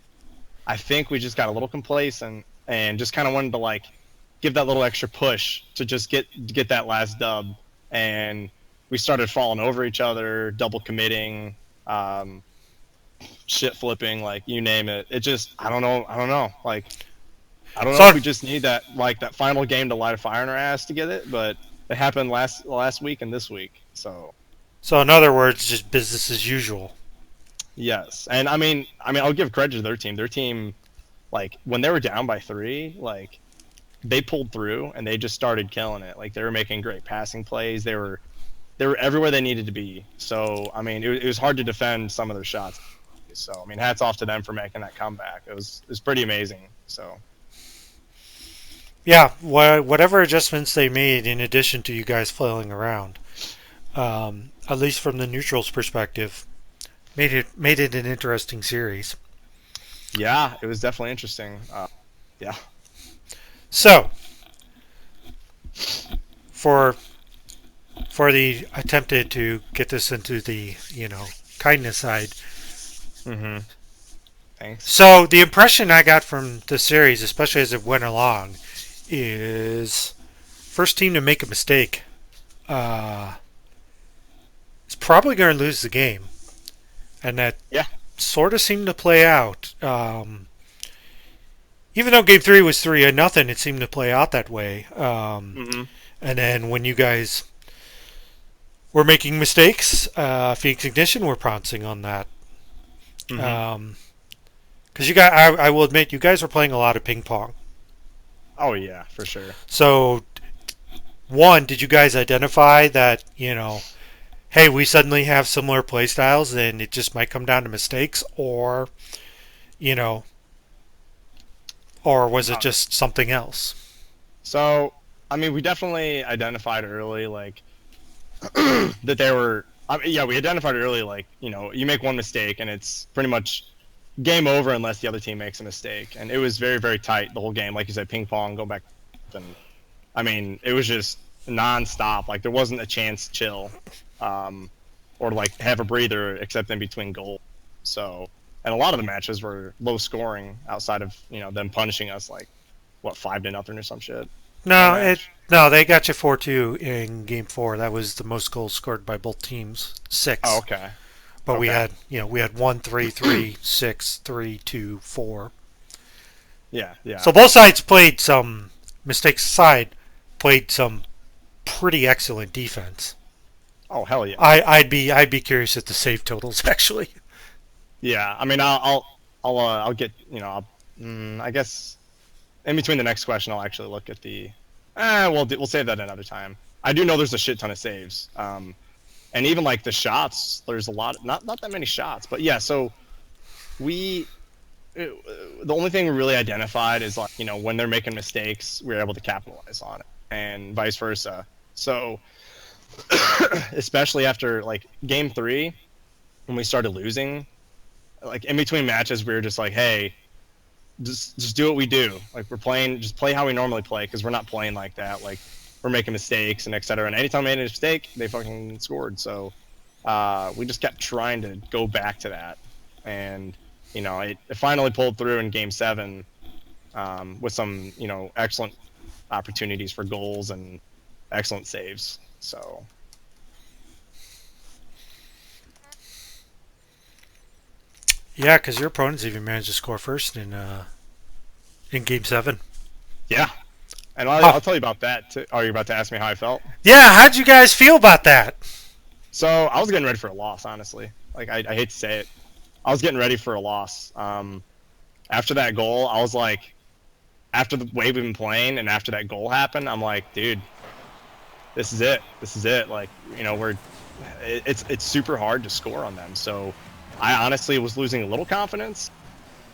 I think we just got a little complacent and just kind of wanted to like give that little extra push to just get that last dub, and we started falling over each other, double committing, shit flipping, like you name it. It just I don't know, like I don't know if we just need that final game to light a fire in our ass to get it, but it happened last week and this week, so. So in other words, just business as usual. Yes, and I mean, I'll give credit to their team. Their team, like when they were down by 3, like they pulled through and they just started killing it. Like they were making great passing plays. They were everywhere they needed to be. So I mean, it was hard to defend some of their shots. So I mean, hats off to them for making that comeback. It was pretty amazing. So. Yeah, whatever adjustments they made, in addition to you guys flailing around, at least from the neutrals' perspective, made it an interesting series. Yeah, it was definitely interesting. Yeah. So, for the attempted to get this into the kindness side. Mm-hmm. Thanks. So the impression I got from the series, especially as it went along, is first team to make a mistake is probably going to lose the game, and that sort of seemed to play out. Even though Game 3 was 3-0, it seemed to play out that way. And then when you guys were making mistakes, Phoenix Ignition were pouncing on that. Because you guys, I will admit, you guys were playing a lot of ping pong. Oh yeah, for sure. So, one, did you guys identify that, hey, we suddenly have similar play styles and it just might come down to mistakes, or was it just something else? So, I mean, we definitely identified early, like, that they were... we identified early, like, you make one mistake and it's pretty much game over unless the other team makes a mistake. And it was very, very tight the whole game. Like you said, ping pong, go back. And, I mean, it was just non-stop. Like, there wasn't a chance to chill or, like, have a breather except in between goals. So... And a lot of the matches were low scoring outside of, them punishing us like, 5-0 or some shit. No, they got you 4-2 in Game 4. That was the most goals scored by both teams, 6. Oh, okay. But we had 1-3-3, 6-3-2, 4. Yeah. So both sides played some mistakes aside, played some pretty excellent defense. Oh hell yeah! I'd be curious at the save totals actually. Yeah, I mean, I'll get, I guess in between the next question, I'll actually look at the. We'll save that another time. I do know there's a shit ton of saves, and even like the shots, there's a lot, not that many shots, but yeah. So the only thing we really identified is like when they're making mistakes, we're able to capitalize on it, and vice versa. So especially after like Game 3, when we started losing. Like in between matches, we were just like, "Hey, just do what we do. Like we're playing, just play how we normally play because we're not playing like that. Like we're making mistakes and etc. And anytime we made a mistake, they fucking scored. So we just kept trying to go back to that, and you know, it finally pulled through in Game 7 with some excellent opportunities for goals and excellent saves. So. Yeah, because your opponents even managed to score first in Game 7. Yeah, and I'll tell you about that. Too. Are you about to ask me how I felt? Yeah, how'd you guys feel about that? So I was getting ready for a loss, honestly. Like I hate to say it, I was getting ready for a loss. After that goal, I was like, after the way we've been playing, and after that goal happened, I'm like, dude, this is it. This is it. Like it's super hard to score on them. So I honestly was losing a little confidence.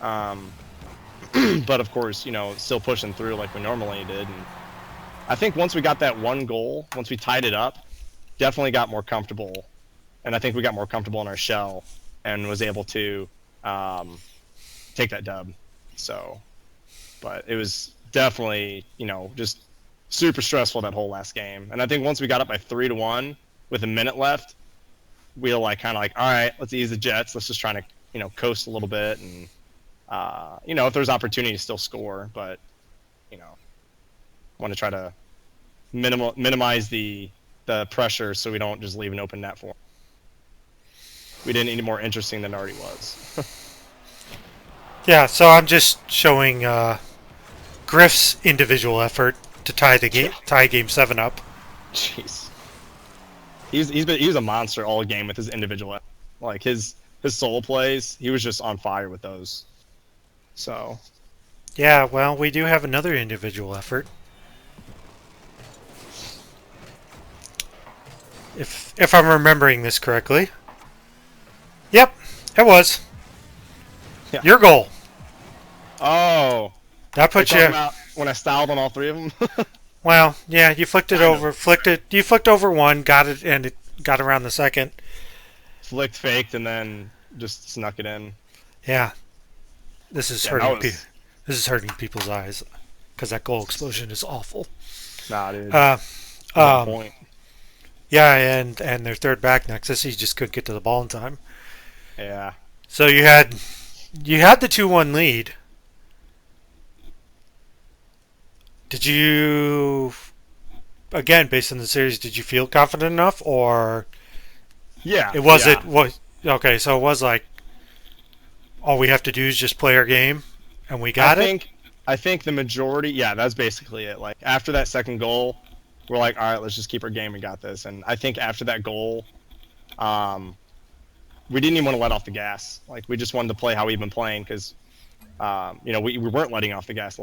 But of course, still pushing through like we normally did. And I think once we got that one goal, once we tied it up, definitely got more comfortable. And I think we got more comfortable in our shell and was able to take that dub. So, but it was definitely, just super stressful that whole last game. And I think once we got up by 3-1 with a minute left, we were like, kind of like, all right, let's ease the jets. Let's just try to, coast a little bit and, if there's opportunity to still score, but, want to try to minimize the pressure so we don't just leave an open net for them. We didn't need more interesting than it already was. Yeah, so I'm just showing Griff's individual effort to tie Game 7 up. Jeez, he's a monster all game with his individual effort. Like his solo plays, he was just on fire with those. So yeah, well, we do have another individual effort. If I'm remembering this correctly. Yep, it was. Yeah. Your goal. Oh. That put you about when I styled on all three of them. Well, yeah, you flicked it over, you flicked over one, got it, and it got around the second. Flicked, faked, and then just snuck it in. Yeah. This is hurting people's eyes because that goal explosion is awful. Nah, dude. Point. Yeah, and their third back nexus, he just couldn't get to the ball in time. Yeah. So you had the 2-1 lead. Did you, again, based on the series, did you feel confident enough, or? Yeah. Okay, so it was like, all we have to do is just play our game, and we got it? I think the majority, yeah, that's basically it. Like, after that second goal, we're like, all right, let's just keep our game. We got this. And I think after that goal, we didn't even want to let off the gas. Like, we just wanted to play how we've been playing because, we weren't letting off the gas.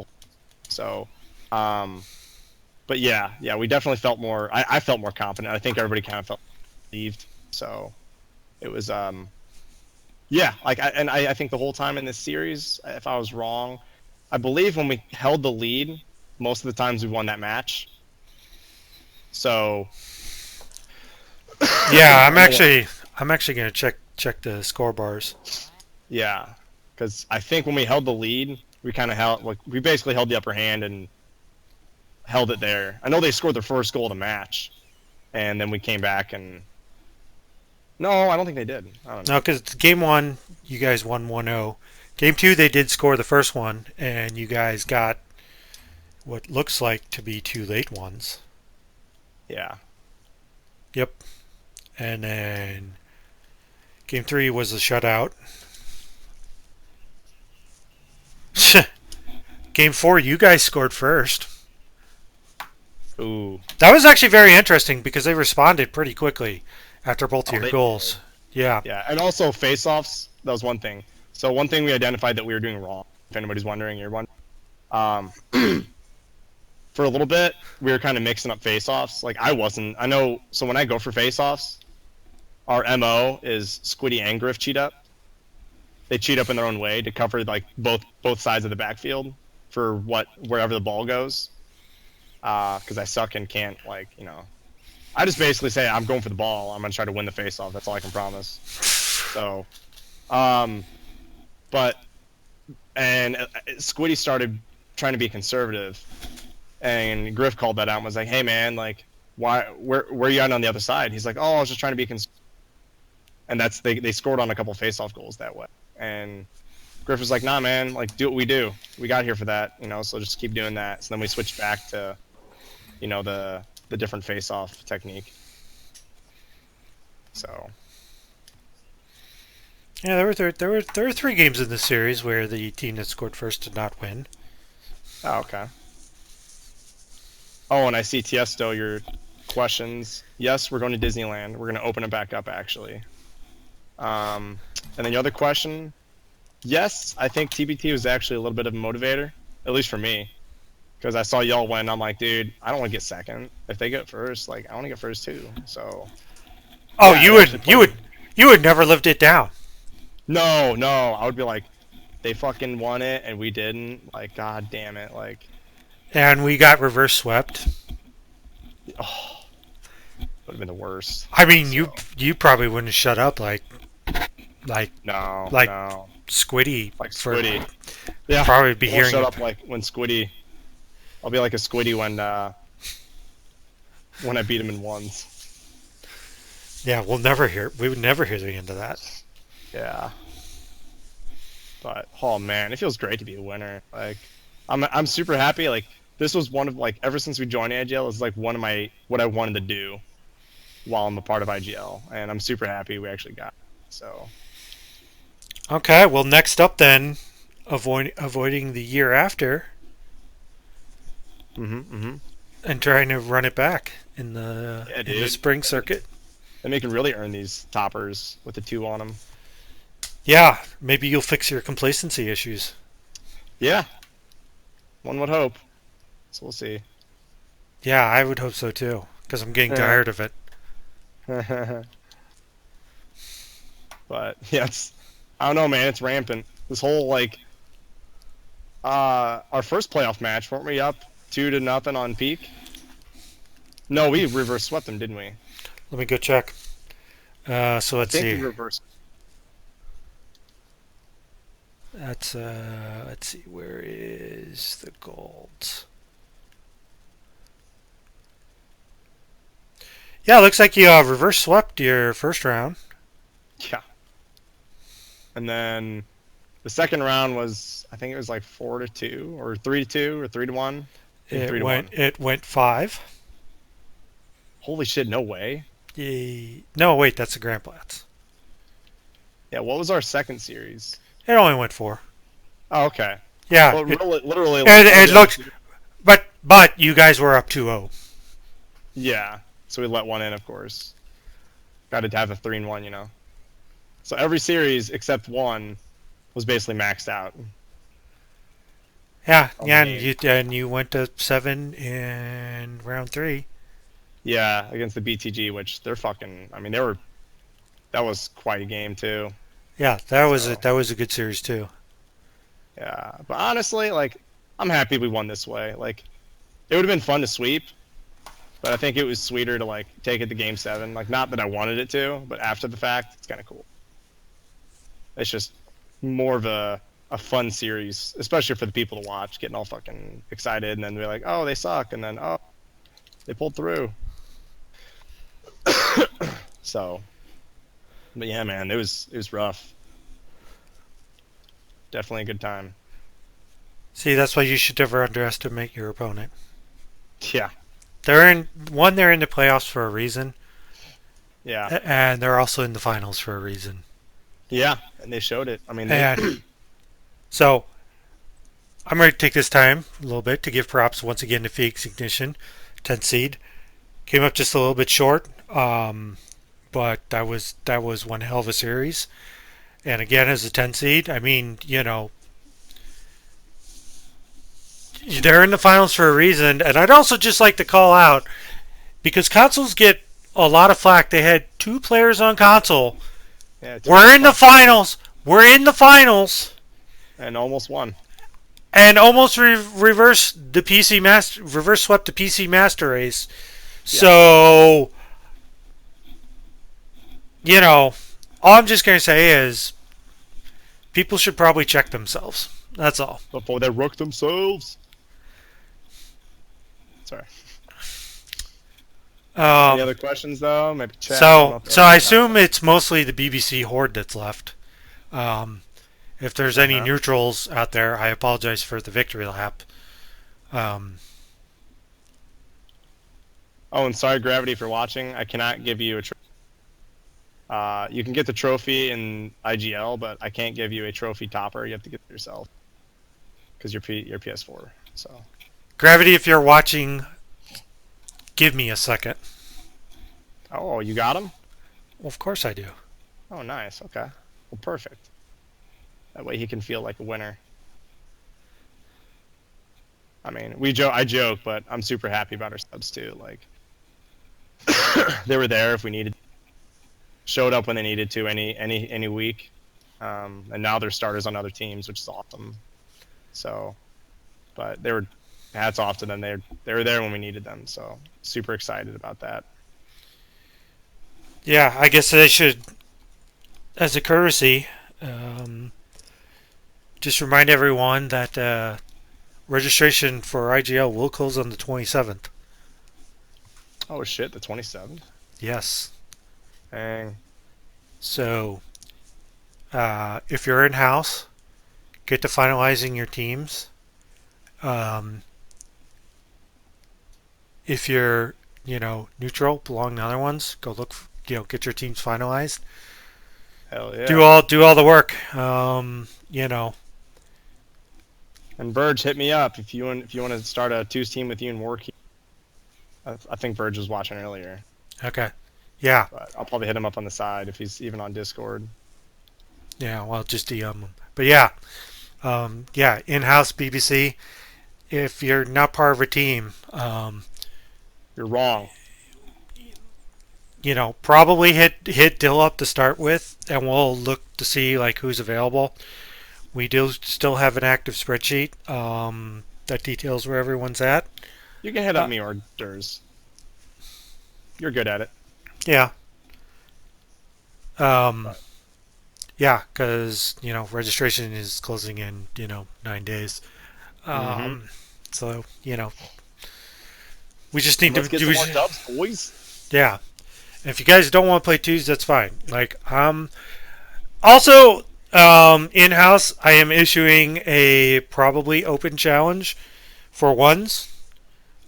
So, but yeah, we definitely felt more, I felt more confident. I think everybody kind of felt relieved. So it was, yeah, like, I think the whole time in this series, if I was wrong, I believe when we held the lead, most of the times we won that match. So yeah, I'm actually gonna check the score bars. Yeah, because I think when we held the lead, we kind of held, like, we basically held the upper hand and held it there. I know they scored their first goal of the match, and then we came back and. No, I don't think they did. I don't know. No, because Game 1, you guys won 1-0. Game 2, they did score the first one, and you guys got what looks like to be 2 late ones. Yeah. Yep. And then Game 3 was a shutout. Game 4, you guys scored first. Ooh. That was actually very interesting because they responded pretty quickly after both of your goals. Did. Yeah. Yeah, and also face-offs, that was one thing. So one thing we identified that we were doing wrong, if anybody's wondering, you're wondering. For a little bit, we were kind of mixing up face-offs. Like, I wasn't. I know, so when I go for face-offs, our MO is Squiddy and Griff cheat up. They cheat up in their own way to cover, like, both sides of the backfield for wherever the ball goes. Because I suck and can't, like, I just basically say I'm going for the ball. I'm going to try to win the face-off. That's all I can promise. So, but and Squiddy started trying to be conservative, and Griff called that out and was like, "Hey man, like, where are you at on the other side?" He's like, "Oh, I was just trying to be conservative," and they scored on a couple face-off goals that way, and Griff was like, "Nah, man, like, do what we do. We got here for that, you know. So just keep doing that." So then we switched back to, you know, the different face-off technique. So Yeah, there were 3 games in the series where the team that scored first did not win. oh, okay. Oh, and I see Tiesto, your questions. Yes, we're going to Disneyland. We're going to open it back up, actually. And then your other question, yes, I think TBT was actually a little bit of a motivator, at least for me. Because I saw y'all win, I'm like, dude, I don't want to get second. If they get first, like, I want to get first too. So. Oh, Yeah, you would never lived it down. No, I would be like, they fucking won it and we didn't. Like, god damn it, like. And we got reverse swept. Oh, would have been the worst. I mean, So. you probably wouldn't shut up like No, like no. Squiddy. Like Squiddy. Yeah. Probably be I won't hearing shut it. up like when Squiddy. I'll be like a Squiddy when I beat him in ones. Yeah, we would never hear the end of that. Yeah. But oh man, it feels great to be a winner. Like, I'm super happy. Like, this was one of, like, ever since we joined IGL, it's like one of my what I wanted to do while I'm a part of IGL, and I'm super happy we actually got it. So. Okay, well, next up then, avoiding the year after and trying to run it back in the spring circuit. Then we can really earn these toppers with the 2 on them. Yeah, maybe you'll fix your complacency issues. Yeah. One would hope. So we'll see. Yeah, I would hope so too, because I'm getting tired of it. But yeah, I don't know, man. It's rampant. This whole, like, our first playoff match, weren't we up 2-0 on peak? No, we reverse swept them, didn't we? Let me go check. So let's I think see. we reversed. Let's see. Where is the gold? Yeah, looks like you reverse swept your first round. Yeah. And then the second round was, I think it was like 4-2 or 3-2 or 3-1. It went 5. Holy shit! No way. No, wait, that's the Grand Plats. Yeah. What was our second series? It only went 4. Oh, okay. Yeah, Well, literally. it looked, but you guys were up 2-0. Yeah. So we let one in, of course. Got to have a 3-1, you know. So every series except one was basically maxed out. Yeah, Oh, yeah, man. and you went to 7 in round 3. Yeah, against the BTG, which they're fucking. I mean, that was quite a game too. Yeah, that was a good series too. Yeah, but honestly, like, I'm happy we won this way. Like, it would have been fun to sweep, but I think it was sweeter to, like, take it to Game 7. Like, not that I wanted it to, but after the fact, it's kind of cool. It's just more of a fun series, especially for the people to watch, getting all fucking excited, and then they're like, oh, they suck, and then, oh, they pulled through. So, but yeah, man, it was rough. Definitely a good time. See, that's why you should never underestimate your opponent. Yeah, They're in the playoffs for a reason, yeah, and they're also in the finals for a reason. yeah, and they showed it. I mean, And so, I'm going to take this time a little bit to give props once again to Phoenix Ignition, 10th seed. Came up just a little bit short, but that was one hell of a series. And again, as a 10 seed, I mean, you know, they're in the finals for a reason. And I'd also just like to call out, because consoles get a lot of flack. They had 2 players on console. yeah, We're in the finals. We're in the finals. and almost won. And almost reverse swept the PC Master Race. So, you know, all I'm just going to say is people should probably check themselves That's all. before they rook themselves. Sorry. Any other questions though? Maybe chat. I don't know So if I there's assume it's mostly the BBC horde that's left. If there's any Uh-huh. neutrals out there, I apologize for the victory lap. Um, Oh, and sorry, Gravity, for watching. I cannot give you a. You can get the trophy in IGL, but I can't give you a trophy topper. You have to get it yourself because you're PS4. So. Gravity, if you're watching, give me a second. Oh, you got him? Well, of course I do. Oh, nice. Okay. Well, perfect. That way he can feel like a winner. I mean, I joke, but I'm super happy about our subs too. Like, they were there if we needed, showed up when they needed to any week, and now they're starters on other teams, which is awesome. So, but they were, hats off to them. They were there when we needed them. So super excited about that. Yeah, I guess I should, as a courtesy, just remind everyone that registration for IGL will close on the 27th. Oh shit, the 27th. Yes. Dang. So, if you're in house, get to finalizing your teams. If you're, neutral, belong to other ones, go look. Get your teams finalized. Hell yeah. Do all the work. And Verge, hit me up if you want to start a twos team with you and Warkey. I think Verge was watching earlier. Okay. Yeah. But I'll probably hit him up on the side if he's even on Discord. Yeah. Well, just DM them. But yeah. Yeah. In-house BBC. If you're not part of a team, You're wrong. probably hit Dill up to start with, and we'll look to see like who's available. We do still have an active spreadsheet that details where everyone's at. You can hit up me or Durs. You're good at it. Yeah. But- Yeah, because registration is closing in 9 days. So we just need Let's to get some more dubs, boys. Yeah. And if you guys don't want to play twos, that's fine. Like also in house, I am issuing a probably open challenge for ones.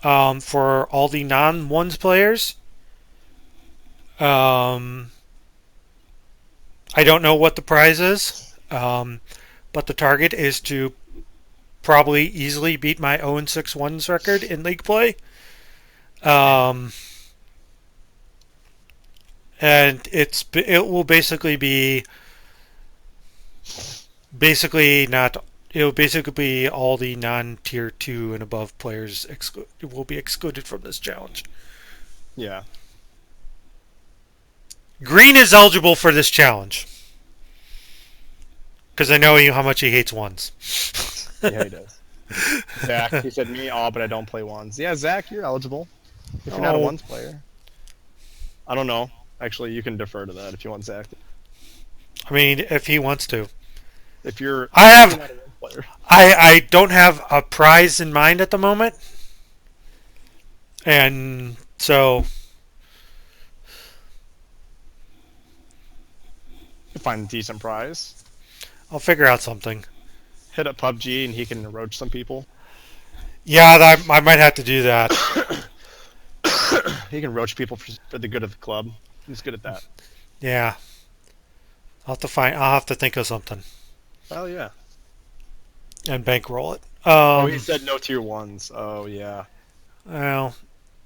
For all the non-ones players. I don't know what the prize is, but the target is to probably easily beat my 0-6 ones record in league play. And it will basically be it'll basically be all the non-tier 2 and above players will be excluded from this challenge. Yeah. Green is eligible for this challenge because I know how much he hates ones. Yeah, he does. Zach, he said me, but I don't play ones. Yeah, Zach, you're eligible if you're not a ones player. I don't know. Actually, you can defer to that if you want Zach. I mean, if he wants to. If you're, I if you're not a ones player. I don't have a prize in mind at the moment, and so You find a decent prize. I'll figure out something. Hit up PUBG and he can roach some people. Yeah, I might have to do that. He can roach people for the good of the club. He's good at that. Yeah, I'll have to think of something Hell yeah. and bankroll it. He said no tier ones. Oh yeah. Well,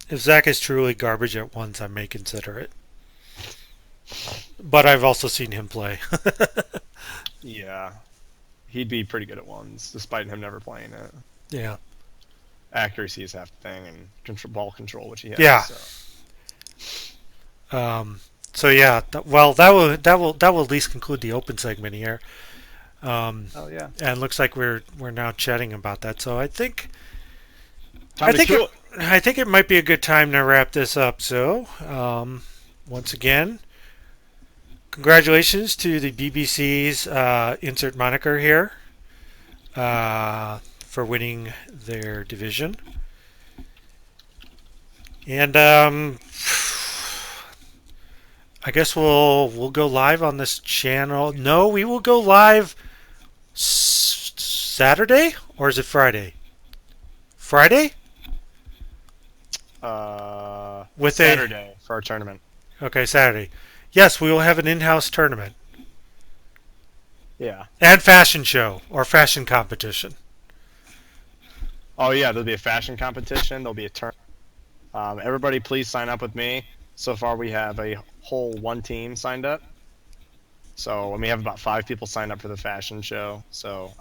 if Zach is truly garbage at ones, I may consider it. But I've also seen him play. Yeah. He'd be pretty good at ones, despite him never playing it. Yeah. Accuracy is half the thing, and ball control, which he has. Yeah. So. So yeah. That will at least conclude the open segment here. Oh yeah. And looks like we're now chatting about that. So I think Time to kill it. I think it might be a good time to wrap this up. So once again, congratulations to the BBC's insert moniker here. for winning their division. And I guess we'll go live on this channel. No, we will go live Saturday, or is it Friday? Friday? With Saturday for our tournament. Okay, Saturday. Yes, we will have an in-house tournament Yeah. and fashion show or fashion competition. Oh yeah, there'll be a fashion competition. There'll be a turn. Everybody, please sign up with me. So far, we have a whole 1 team signed up. So, and we have about 5 people signed up for the fashion show. So,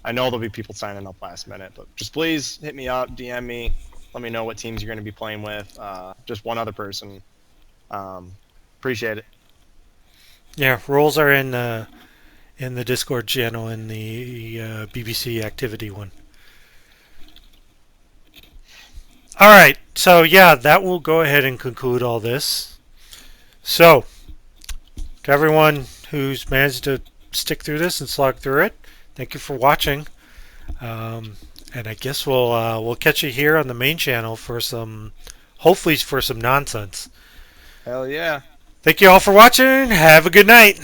I know there'll be people signing up last minute, but just please hit me up, DM me, let me know what teams you're going to be playing with. Just one other person. Appreciate it. Yeah, roles are in the Discord channel in the BBC activity one. All right, so yeah, that will go ahead and conclude all this. So, to everyone who's managed to stick through this and slog through it, thank you for watching. And I guess we'll catch you here on the main channel for hopefully for some nonsense. Hell yeah. Thank you all for watching. Have a good night.